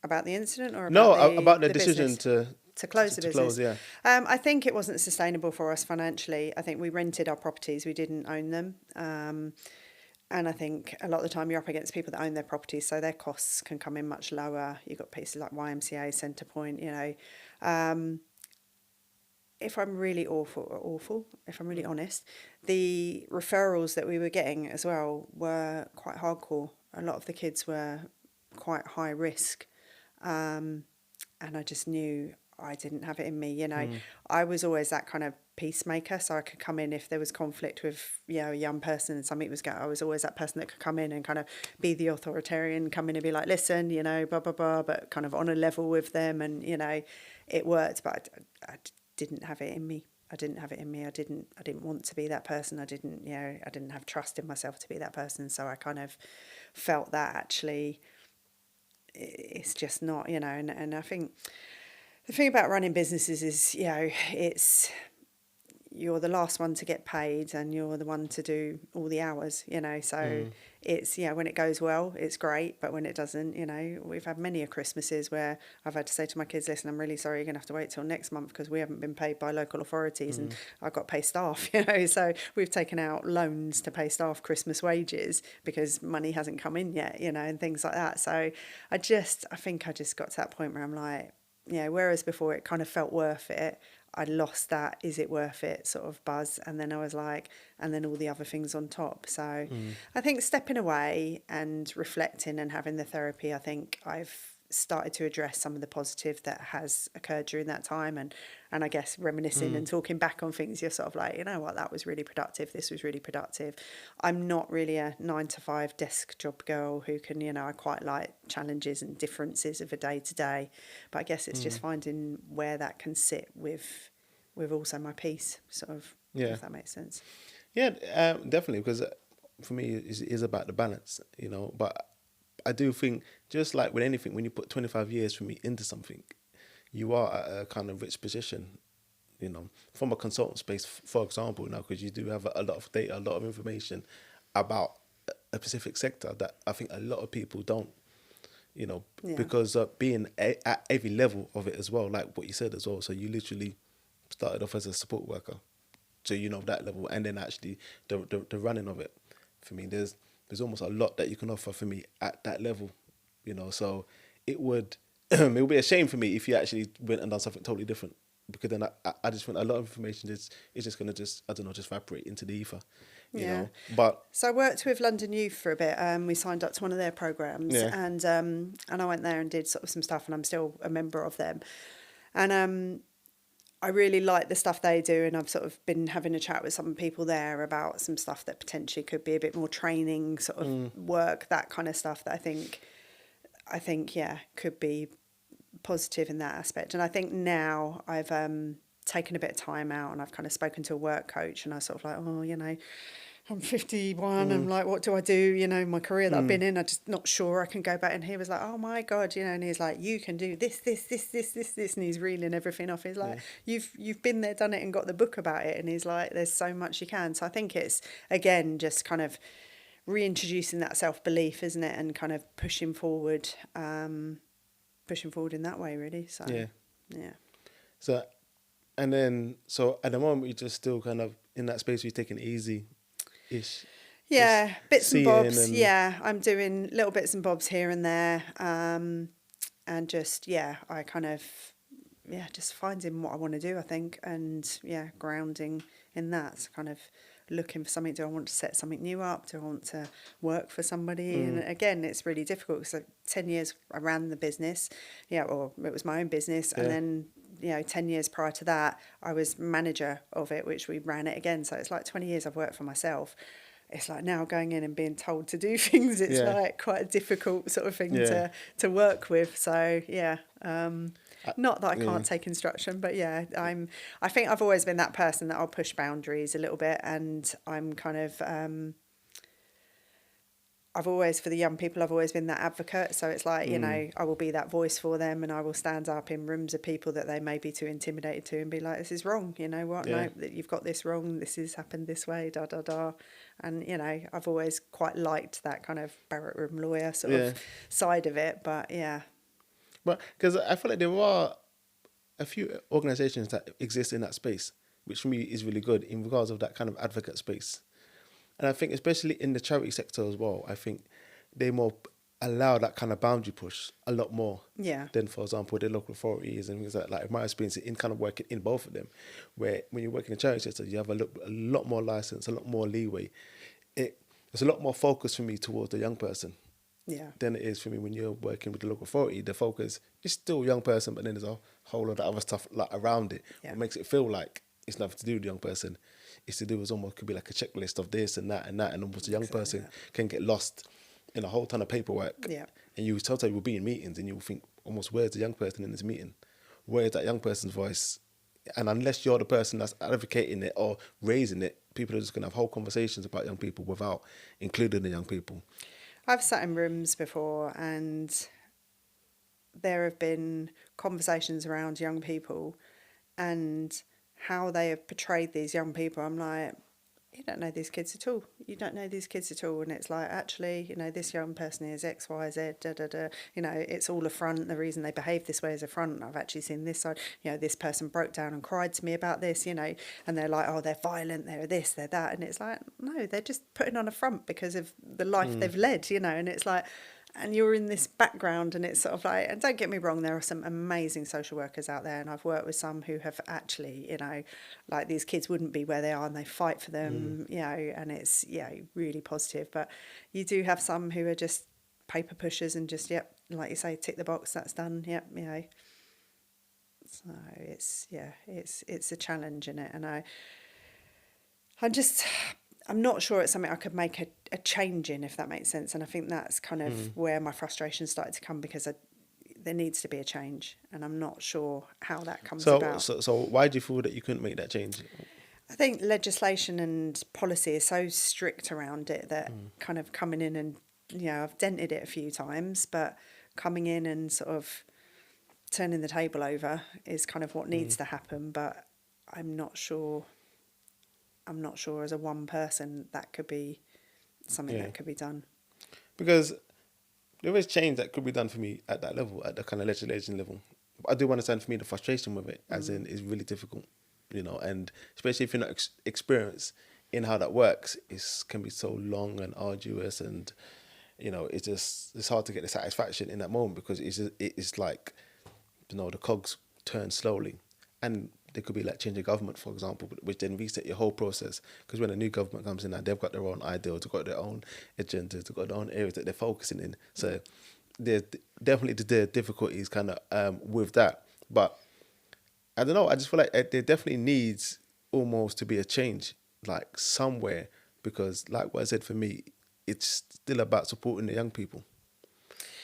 About the incident or
about the decision
to close the business?
Close,
I think it wasn't sustainable for us financially. I think we rented our properties. We didn't own them. And I think a lot of the time you're up against people that own their properties, so their costs can come in much lower. You've got places like YMCA, Centrepoint, if I'm really if I'm really honest, the referrals that we were getting as well were quite hardcore. A lot of the kids were quite high risk. And I just knew I didn't have it in me, I was always that kind of peacemaker, so I could come in if there was conflict with, a young person and something was going, I was always that person that could come in and kind of be the authoritarian, come in and be like, listen, blah, blah, blah, but kind of on a level with them. And, it worked, but I didn't have it in me. I didn't want to be that person. I didn't have trust in myself to be that person. So I kind of felt that actually it's just not, and I think the thing about running businesses is, it's, you're the last one to get paid and you're the one to do all the hours, so it's, when it goes well, it's great. But when it doesn't, we've had many Christmases where I've had to say to my kids, listen, I'm really sorry, you're going to have to wait till next month because we haven't been paid by local authorities and I've got to pay staff, so we've taken out loans to pay staff Christmas wages because money hasn't come in yet, and things like that. So I think I just got to that point where I'm like, whereas before it kind of felt worth it, I lost that is it worth it sort of buzz, and then I was like, and then all the other things on top. So I think stepping away and reflecting and having the therapy, I think I've started to address some of the positive that has occurred during that time, and I guess reminiscing and talking back on things, you're sort of like, what, that was really productive, this was really productive. I'm not really a 9-to-5 desk job girl who can, I quite like challenges and differences of a day to day, but I guess it's just finding where that can sit with also my peace, sort of, if that makes sense.
Definitely, because for me it is about the balance, but I do think, just like with anything, when you put 25 years for me into something, you are at a kind of rich position, from a consultant space, for example, now, because you do have a lot of data, a lot of information about a specific sector that I think a lot of people don't, because being at every level of it as well, like what you said as well. So you literally started off as a support worker, so that level, and then actually the running of it. For me, there's almost a lot that you can offer for me at that level, so it would be a shame for me if you actually went and done something totally different, because then I just think a lot of information is just going to just evaporate into the ether, you know. But
so I worked with London Youth for a bit. We signed up to one of their programs, and I went there and did sort of some stuff, and I'm still a member of them, and I really like the stuff they do, and I've sort of been having a chat with some people there about some stuff that potentially could be a bit more training sort of work, that kind of stuff that I think could be positive in that aspect. And I think now I've taken a bit of time out and I've kind of spoken to a work coach, and I sort of like, I'm 51. I'm like, what do I do? My career that I've been in, I'm just not sure I can go back. And he was like, oh my God, and he's like, you can do this. And he's reeling everything off. He's like, you've been there, done it, and got the book about it. And he's like, there's so much you can. So I think it's, again, just kind of reintroducing that self-belief, isn't it? And kind of pushing forward in that way, really. So, yeah.
So, at the moment, you're just still kind of in that space where you're taking it easy. Ish.
Yeah, bits and
seeing
bobs.
and
Yeah, I'm doing little bits and bobs here and there. And just, yeah, I kind of, yeah, just finding what I want to do, I think. And yeah, grounding in that. So kind of looking for something. Do I want to set something new up? Do I want to work for somebody? And again, it's really difficult because 10 years I ran the business, yeah, or it was my own business. And
yeah,
then, 10 years prior to that, I was manager of it, which we ran it again. So it's like 20 years I've worked for myself. It's like now going in and being told to do things, it's
yeah,
like quite a difficult sort of thing
yeah.
to work with. So yeah,
I,
not that I
yeah.
can't take instruction, but yeah, I think I've always been that person that I'll push boundaries a little bit, and I'm kind of I've always, for the young people, I've always been that advocate. So it's like, I will be that voice for them, and I will stand up in rooms of people that they may be too intimidated to and be like, this is wrong. You know what?
Yeah.
No, that you've got this wrong. This has happened this way, da, da, da. And, I've always quite liked that kind of barrack room lawyer sort
Yeah.
of side of it. But yeah.
But because I feel like there are a few organisations that exist in that space, which for me is really good in regards of that kind of advocate space. And I think especially in the charity sector as well, I think they more allow that kind of boundary push a lot more
Yeah.
than, for example, the local authorities and things like that. Like my experience in kind of working in both of them, where when you work in the charity sector, you have a lot more license, a lot more leeway. There's a lot more focus for me towards the young person
Yeah.
than it is for me when you're working with the local authority. The focus is still young person, but then there's a whole lot of other stuff like around it.
Yeah.
What makes it feel like it's nothing to do with the young person. It's to do with almost could be like a checklist of this and that and that, and almost a young person can get lost in a whole ton of paperwork.
Yeah.
And you sometimes will be in meetings and you'll think almost, where's the young person in this meeting? Where's that young person's voice? And unless you're the person that's advocating it or raising it, people are just going to have whole conversations about young people without including the young people.
I've sat in rooms before, and there have been conversations around young people and how they have portrayed these young people. I'm like, you don't know these kids at all. You don't know these kids at all. And it's like, actually, this young person is X, Y, Z, da, da, da. It's all a front. The reason they behave this way is a front. And I've actually seen this side. This person broke down and cried to me about this, and they're like, oh, they're violent, they're this, they're that. And it's like, no, they're just putting on a front because of the life they've led, and it's like, and you're in this background, and it's sort of like, and don't get me wrong, there are some amazing social workers out there, and I've worked with some who have actually, like these kids wouldn't be where they are, and they fight for them, and it's, really positive. But you do have some who are just paper pushers and just, like you say, tick the box, that's done, So it's a challenge in it, and I'm not sure it's something I could make a change in, if that makes sense. And I think that's kind of where my frustration started to come, because there needs to be a change, and I'm not sure how that comes about.
So why do you feel that you couldn't make that change?
I think legislation and policy is so strict around it that kind of coming in and, I've dented it a few times, but coming in and sort of turning the table over is kind of what needs to happen. But I'm not sure as a one person that could be something that could be done.
Because there is change that could be done for me at that level, at the kind of legislation level. But I do understand, for me, the frustration with it, as in, is really difficult, and especially if you're not experienced in how that works, it can be so long and arduous, and it's hard to get the satisfaction in that moment, because it's like, the cogs turn slowly, and there could be like change of government, for example, which then reset your whole process. Because when a new government comes in, now they've got their own ideals, they've got their own agendas, they've got their own areas that they're focusing in. So there's definitely the difficulties kind of with that. But I don't know, I just feel like there definitely needs almost to be a change, like somewhere, because like what I said, for me, it's still about supporting the young people.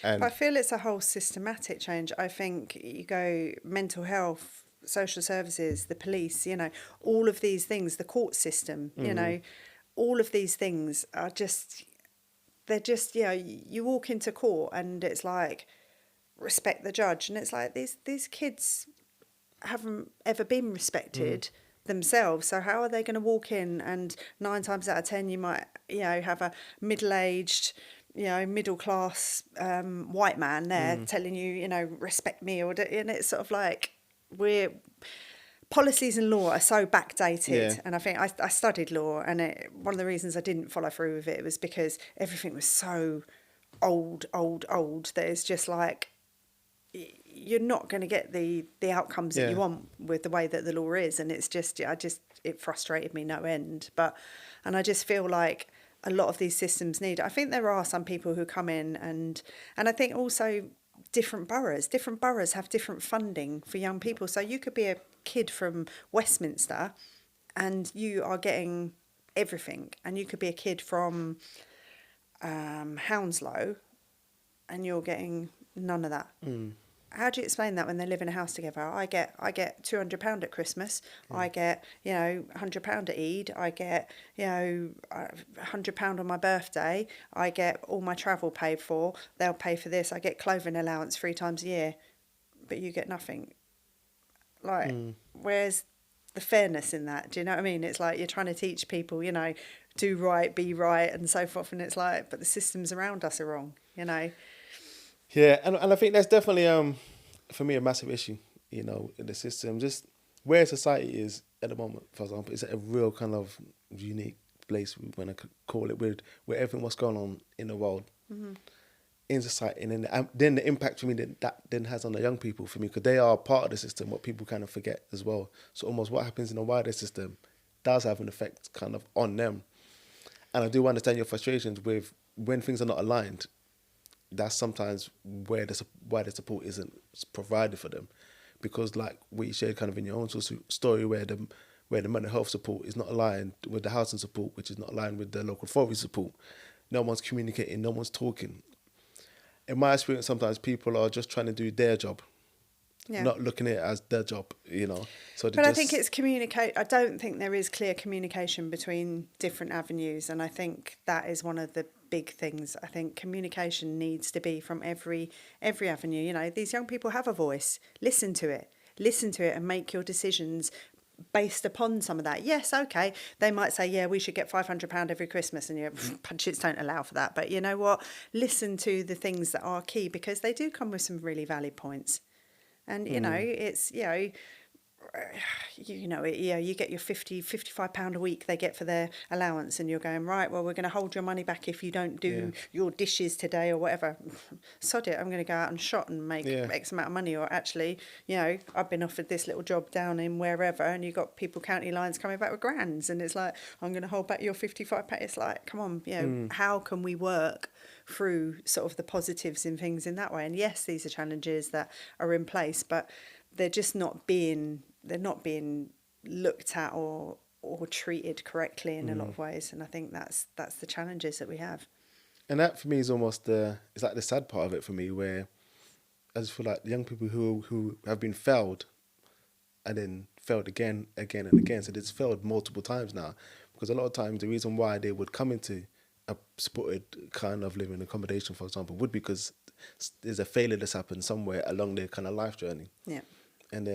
And
I feel it's a whole systematic change. I think you go mental health, social services, the police, all of these things, the court system, all of these things are they're just, you walk into court and it's like, respect the judge. And it's like, these kids haven't ever been respected themselves. So how are they going to walk in, and 9 times out of 10, you might, have a middle-aged, middle class white man there telling you, respect me, and it's sort of like, we're policies and law are so backdated.
Yeah.
And I think I studied law, and one of the reasons I didn't follow through with it was because everything was so old that it's just like, you're not going to get the outcomes that you want with the way that the law is. And it's just, it frustrated me no end. And I just feel like a lot of these systems I think there are some people who come in and I think also different boroughs have different funding for young people. So you could be a kid from Westminster and you are getting everything. And you could be a kid from Hounslow and you're getting none of that. How do you explain that when they live in a house together? I get £200 at Christmas. I get, £100 at Eid. I get, £100 on my birthday. I get all my travel paid for. They'll pay for this. I get clothing allowance 3 times a year, but you get nothing. Like, where's the fairness in that? Do you know what I mean? It's like you're trying to teach people, do right, be right, and so forth. And it's like, but the systems around us are wrong,
Yeah, and I think that's definitely for me a massive issue, in the system. Just where society is at the moment, for example, it's a real kind of unique place, we want to call it, with everything what's going on in the world, in society, and then the impact for me that then has on the young people, for me, because they are part of the system, what people kind of forget as well. So almost what happens in the wider system does have an effect kind of on them. And I do understand your frustrations with when things are not aligned. That's sometimes why the support isn't provided for them, because like what you shared kind of in your own story, where the mental health support is not aligned with the housing support, which is not aligned with the local authority support. No one's communicating, no one's talking. In my experience, sometimes people are just trying to do their job, not looking at it as their job, So
but I think it's I don't think there is clear communication between different avenues, and I think that is one of the big things. I think communication needs to be from every avenue. These young people have a voice. Listen to it, and make your decisions based upon some of that. Yes, okay, they might say, yeah, we should get £500 every Christmas, and budgets don't allow for that. But you know what? Listen to the things that are key, because they do come with some really valid points. And it's you get your £55 a week they get for their allowance, and you're going, right, well, we're going to hold your money back if you don't do your dishes today or whatever. Sod it, I'm going to go out and shop and make X amount of money. Or actually, I've been offered this little job down in wherever, and you've got people county lines coming back with grands, and it's like, I'm going to hold back your £55. It's like, come on, how can we work through sort of the positives in things in that way? And yes, these are challenges that are in place, but they're just not being looked at or treated correctly in a lot of ways. And I think that's the challenges that we have.
And that for me is almost it's like the sad part of it for me, where I just feel like the young people who have been failed and then failed again and again. So it's failed multiple times now, because a lot of times the reason why they would come into a supported kind of living accommodation, for example, would be because there's a failure that's happened somewhere along their kind of life journey.
Yeah.
And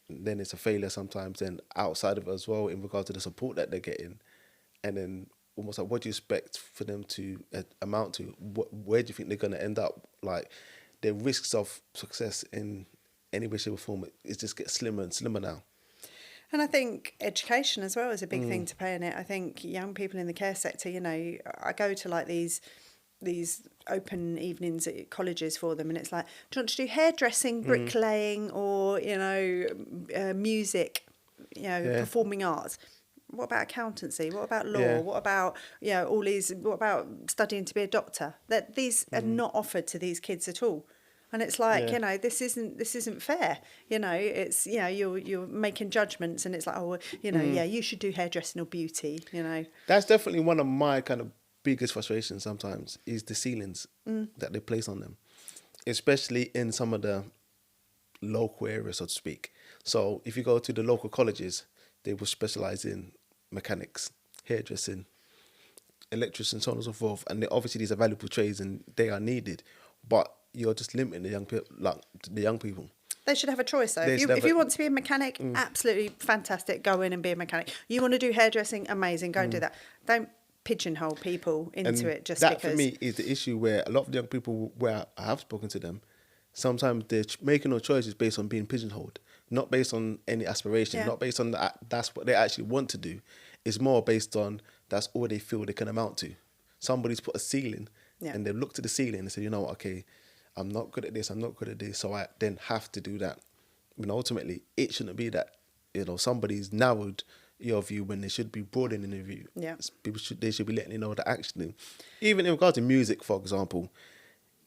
then it's a failure sometimes then outside of it as well, in regards to the support that they're getting. And then almost like, what do you expect for them to amount to? Where do you think they're going to end up? Like, the risks of success in any way, shape or form, it just gets slimmer and slimmer now.
And I think education as well is a big thing to play in it. I think young people in the care sector, I go to like these open evenings at colleges for them, and it's like, do you want to do hairdressing, bricklaying, or music, performing arts? What about accountancy? What about law?
Yeah.
What about all these? What about studying to be a doctor? That these are not offered to these kids at all. And it's like, this isn't fair. It's, you're making judgments, and it's like, oh, you should do hairdressing or beauty,
That's definitely one of my kind of biggest frustrations sometimes, is the ceilings that they place on them, especially in some of the local areas, so to speak. So if you go to the local colleges, they will specialise in mechanics, hairdressing, electricians, so on and so forth. And obviously these are valuable trades and they are needed, but you're just limiting the young people.
They should have a choice, though. If you want to be a mechanic, absolutely fantastic, go in and be a mechanic. You want to do hairdressing, amazing, go and do that. Don't pigeonhole people into it just
that
because.
For me is the issue, where a lot of the young people, where I have spoken to them, sometimes they're making no choices based on being pigeonholed. not based on any aspiration,
Yeah.
not based on that's what they actually want to do. It's more based on that's all they feel they can amount to. Somebody's put a ceiling,
Yeah.
and they look to the ceiling and say, you know what, okay, I'm not good at this, I'm not good at this, so I then have to do that. Ultimately, it shouldn't be that. Somebody's narrowed your view when they should be broadening the view.
Yeah.
They should be letting you know that actually, even in regards to music, for example,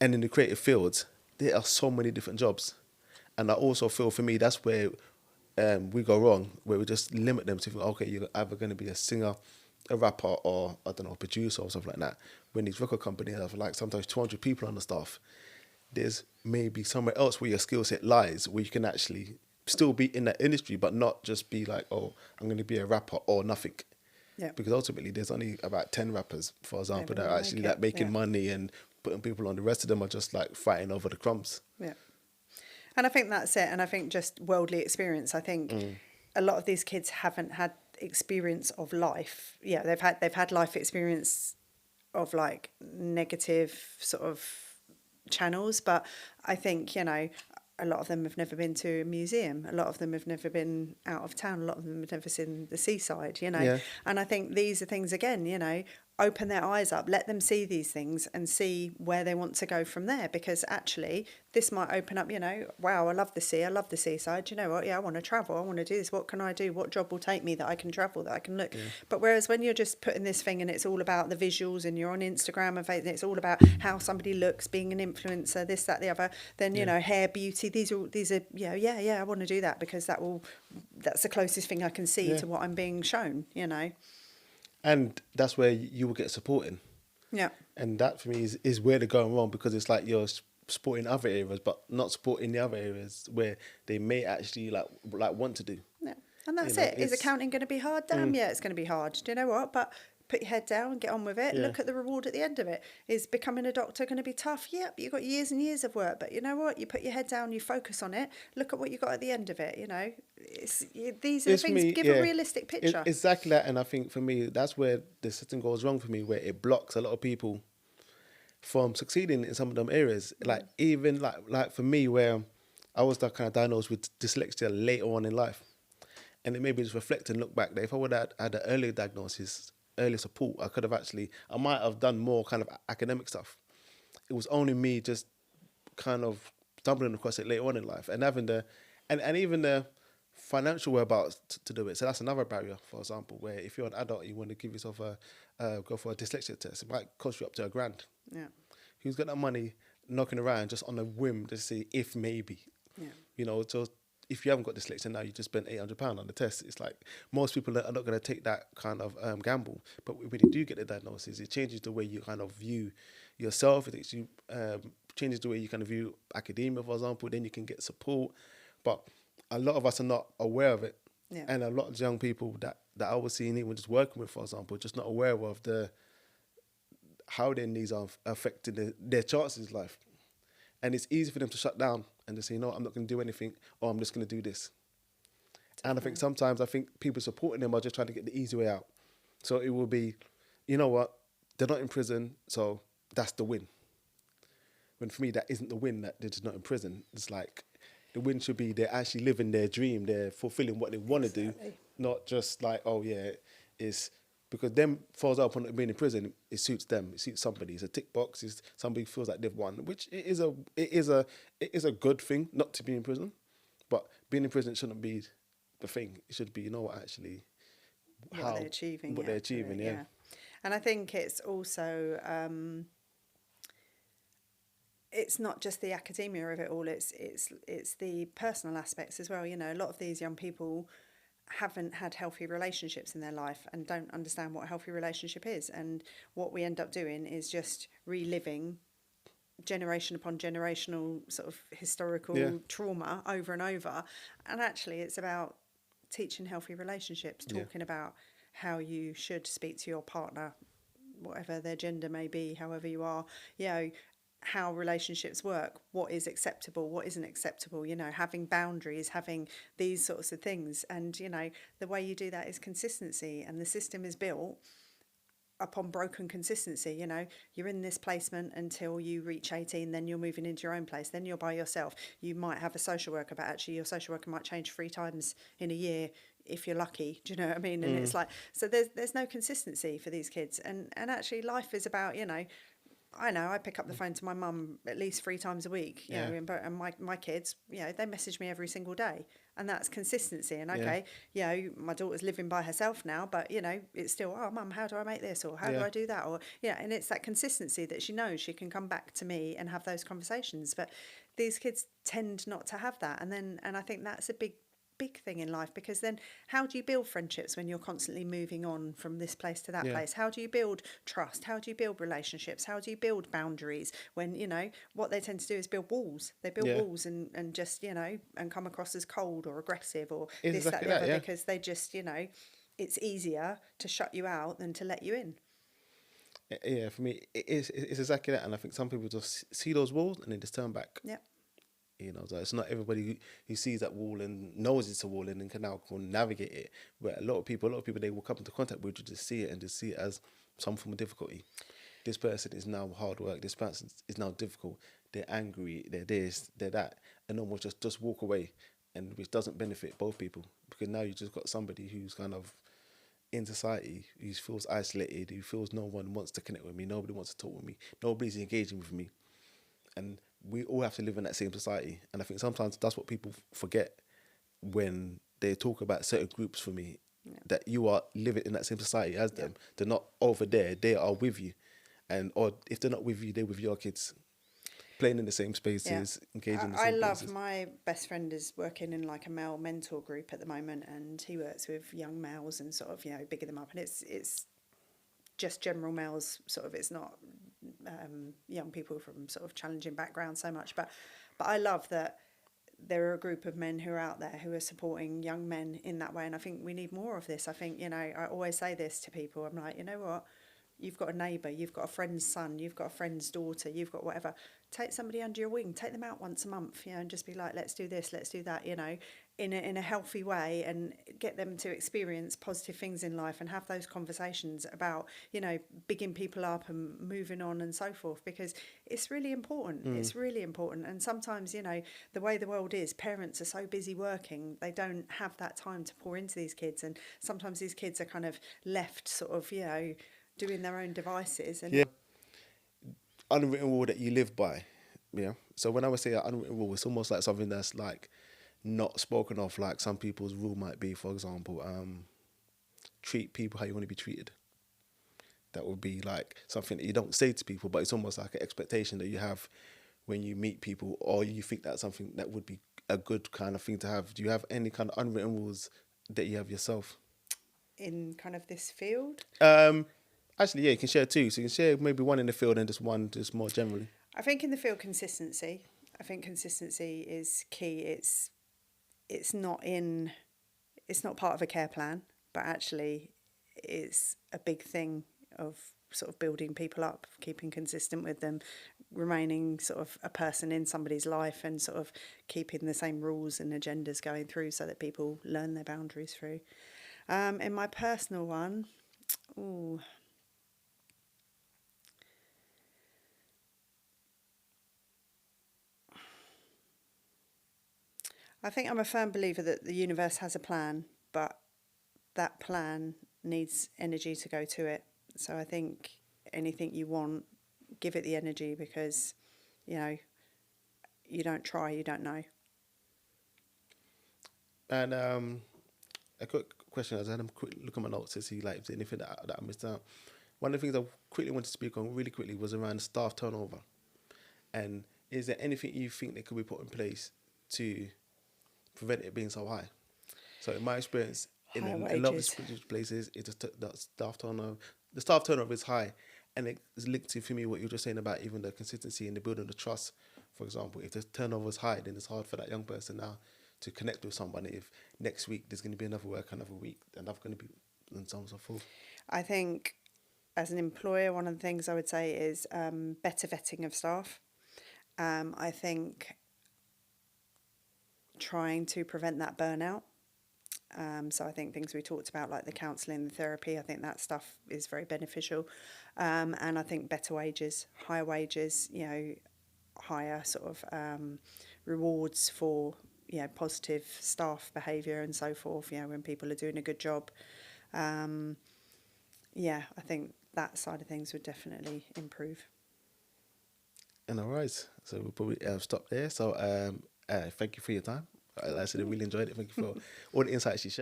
and in the creative fields, there are so many different jobs. And I also feel for me that's where we go wrong, where we just limit them to, okay, you're either going to be a singer, a rapper, or I don't know, a producer or something like that. When these record companies have like sometimes 200 people on the staff, there's maybe somewhere else where your skill set lies, where you can actually still be in that industry, but not just be like, oh, I'm going to be a rapper or nothing.
Yeah.
Because ultimately, there's only about 10 rappers, for example, that
Everyone
are
make
actually
it,
like making
yeah.
money and putting people on. The rest of them are just like fighting over the crumbs.
Yeah. And I think that's it. And I think just worldly experience. I think a lot of these kids haven't had experience of life. Yeah, they've had life experience of like negative sort of channels, but I think, you know, a lot of them have never been to a museum. A lot of them have never been out of town. A lot of them have never seen the seaside, you know.
Yeah.
And I think these are things, again, you know, open their eyes up, let them see these things and see where they want to go from there. Because actually, this might open up, you know, wow, I love the sea, I love the seaside. You know what? Yeah, I want to travel. I want to do this. What can I do? What job will take me that I can travel, that I can look?
Yeah.
But whereas when you're just putting this thing and it's all about the visuals and you're on Instagram and Facebook, it's all about how somebody looks, being an influencer, this, that, the other, then, you
Yeah.
know, hair, beauty, these are, you know, yeah, I want to do that because that's the closest thing I can see
Yeah.
to what I'm being shown, you know.
And that's where you will get supporting.
Yeah.
And that for me is where they're going wrong, because it's like you're supporting other areas, but not supporting the other areas where they may actually like want to do.
Yeah. And that's
You know,
it. Is
it's
accounting going to be hard? Damn, yeah, it's going to be hard. Do you know what? But put your head down and get on with it.
Yeah.
Look at the reward at the end of it. Is becoming a doctor going to be tough? Yep, you've got years and years of work. But you know what? You put your head down, you focus on it. Look at what you got at the end of it. You know, these are the
it's
things.
me,
Give
yeah.
a realistic picture.
Exactly that. And I think for me, that's where the system goes wrong for me, where it blocks a lot of people from succeeding in some of them areas. Like even like for me, where I was kind of diagnosed with dyslexia later on in life, and it made me just reflect and look back that if I would have had an earlier diagnosis, earlier support, I might have done more kind of academic stuff. It was only me just kind of stumbling across it later on in life, and having and even the financial whereabouts to do it. So that's another barrier, for example, where if you're an adult, you want to give yourself go for a dyslexia test, it might cost you up to £1,000.
Yeah.
Who's got that money knocking around just on a whim to see if maybe?
Yeah.
You know, so if you haven't got dyslexia now, you just spent £800 on the test. It's like most people are not going to take that kind of gamble. But when you do get the diagnosis, it changes the way you kind of view yourself. It actually changes the way you kind of view academia, for example. Then you can get support. But a lot of us are not aware of it.
Yeah.
And a lot of young people that I was seeing, even just working with, for example, just not aware of how their needs are affecting their chances in life. And it's easy for them to shut down and just say, no, I'm not going to do anything, or I'm just going to do this. And I think sometimes people supporting them are just trying to get the easy way out. So it will be, you know what, they're not in prison, so that's the win. When for me, that isn't the win, that they're just not in prison. It's like the win should be they're actually living their dream, they're fulfilling what they want to do, not just like, oh yeah, it's because them, for example, not being in prison, it suits them, it suits somebody. It's a tick box. It's somebody feels like they've won, which it is a good thing not to be in prison, but being in prison shouldn't be the thing. It should be, you know what, actually,
What they're achieving.
what they're achieving, yeah.
And I think it's also it's not just the academia of it all. It's the personal aspects as well. You know, a lot of these young people haven't had healthy relationships in their life and don't understand what a healthy relationship is. And what we end up doing is just reliving generation upon generational sort of historical trauma over and over. And actually, it's about teaching healthy relationships, talking about how you should speak to your partner, whatever their gender may be, however you are, you know, how relationships work, what is acceptable, what isn't acceptable, you know, having boundaries, having these sorts of things. And, you know, the way you do that is consistency, and the system is built upon broken consistency. You know, you're in this placement until you reach 18, then you're moving into your own place, then you're by yourself. You might have a social worker, but actually your social worker might change 3 times in a year if you're lucky. Do you know what I mean? And it's like, so there's no consistency for these kids. And actually life is about, you know, I know I pick up the phone to my mum at least 3 times a week, you know, and my kids, you know, they message me every single day, and that's consistency. And okay, you know, my daughter's living by herself now, but you know, it's still, oh, mum, how do I make this, or how do I do that, or yeah, and it's that consistency that she knows she can come back to me and have those conversations. But these kids tend not to have that, and I think that's a big thing in life, because then how do you build friendships when you're constantly moving on from this place to that place? How do you build trust? How do you build relationships? How do you build boundaries when, you know, what they tend to do is build walls. They build walls and just, you know, and come across as cold or aggressive or
It's
this, that,
exactly
the
that,
other,
yeah.
because they just, you know, it's easier to shut you out than to let you in.
Yeah, for me, it's exactly that. And I think some people just see those walls and then just turn back.
Yeah.
You know, so it's not everybody who sees that wall and knows it's a wall and then can now navigate it. But a lot of people, they will come into contact with you, just see it and just see it as some form of difficulty. This person is now hard work. This person is now difficult. They're angry. They're this. They're that, and almost just walk away, and which doesn't benefit both people, because now you just got somebody who's kind of in society, who feels isolated, who feels no one wants to connect with me, nobody wants to talk with me, nobody's engaging with me, and we all have to live in that same society. And I think sometimes that's what people forget when they talk about certain groups. For me, that you are living in that same society as them. They're not over there, they are with you. And or if they're not with you, they're with your kids, playing in the same spaces, engaging in the
I
same
love
places.
my best friend is working in like a male mentor group at the moment, and he works with young males and sort of, you know, bigger them up, and it's just general males, sort of. It's not young people from sort of challenging backgrounds so much, but I love that there are a group of men who are out there who are supporting young men in that way, and I think we need more of this. I think, you know, I always say this to people. I'm like, you know what? You've got a neighbour, you've got a friend's son, you've got a friend's daughter, you've got whatever. Take somebody under your wing, take them out once a month, you know, and just be like, let's do this, let's do that, you know, in a healthy way, and get them to experience positive things in life and have those conversations about, you know, bigging people up and moving on and so forth, because it's really important. It's really important. And sometimes, you know, the way the world is, parents are so busy working, they don't have that time to pour into these kids, and sometimes these kids are kind of left sort of, you know, doing their own devices. And
Unwritten rule that you live by. Yeah. So when I would say an unwritten rule, it's almost like something that's like not spoken of. Like some people's rule might be, for example, treat people how you want to be treated. That would be like something that you don't say to people, but it's almost like an expectation that you have when you meet people, or you think that's something that would be a good kind of thing to have. Do you have any kind of unwritten rules that you have yourself?
in kind of this field,
Actually, yeah, you can share two. So you can share maybe one in the field and just one just more generally.
I think in the field, consistency. I think consistency is key. It's not in, it's not part of a care plan, but actually it's a big thing of sort of building people up, keeping consistent with them, remaining sort of a person in somebody's life, and sort of keeping the same rules and agendas going through so that people learn their boundaries through. In my personal one, ooh, I think I'm a firm believer that the universe has a plan, but that plan needs energy to go to it. So I think anything you want, give it the energy, because, you know, you don't try, you don't know.
And a quick question, as I had a quick look at my notes to see like if there's anything that I missed out. One of the things I quickly wanted to speak on really quickly was around staff turnover. And is there anything you think that could be put in place to prevent it being so high? So in my experience, in
Higher
a lot of
wages.
these places, it's just the staff turnover. The staff turnover is high, and it is linked to, for me, what you were just saying about even the consistency in the building the trust. For example, if the turnover is high, then it's hard for that young person now to connect with somebody. If next week there's going to be another work, another week, another going to be, and so on and so forth.
I think as an employer, one of the things I would say is better vetting of staff. I think trying to prevent that burnout. So I think things we talked about, like the counselling, the therapy, I think that stuff is very beneficial. And I think better wages, higher wages, you know, higher sort of rewards for, you know, positive staff behaviour and so forth, you know, when people are doing a good job. Yeah, I think that side of things would definitely improve.
And all right, so we'll probably stop there. So thank you for your time. Like I said, I really enjoyed it. Thank you for all the insights you shared.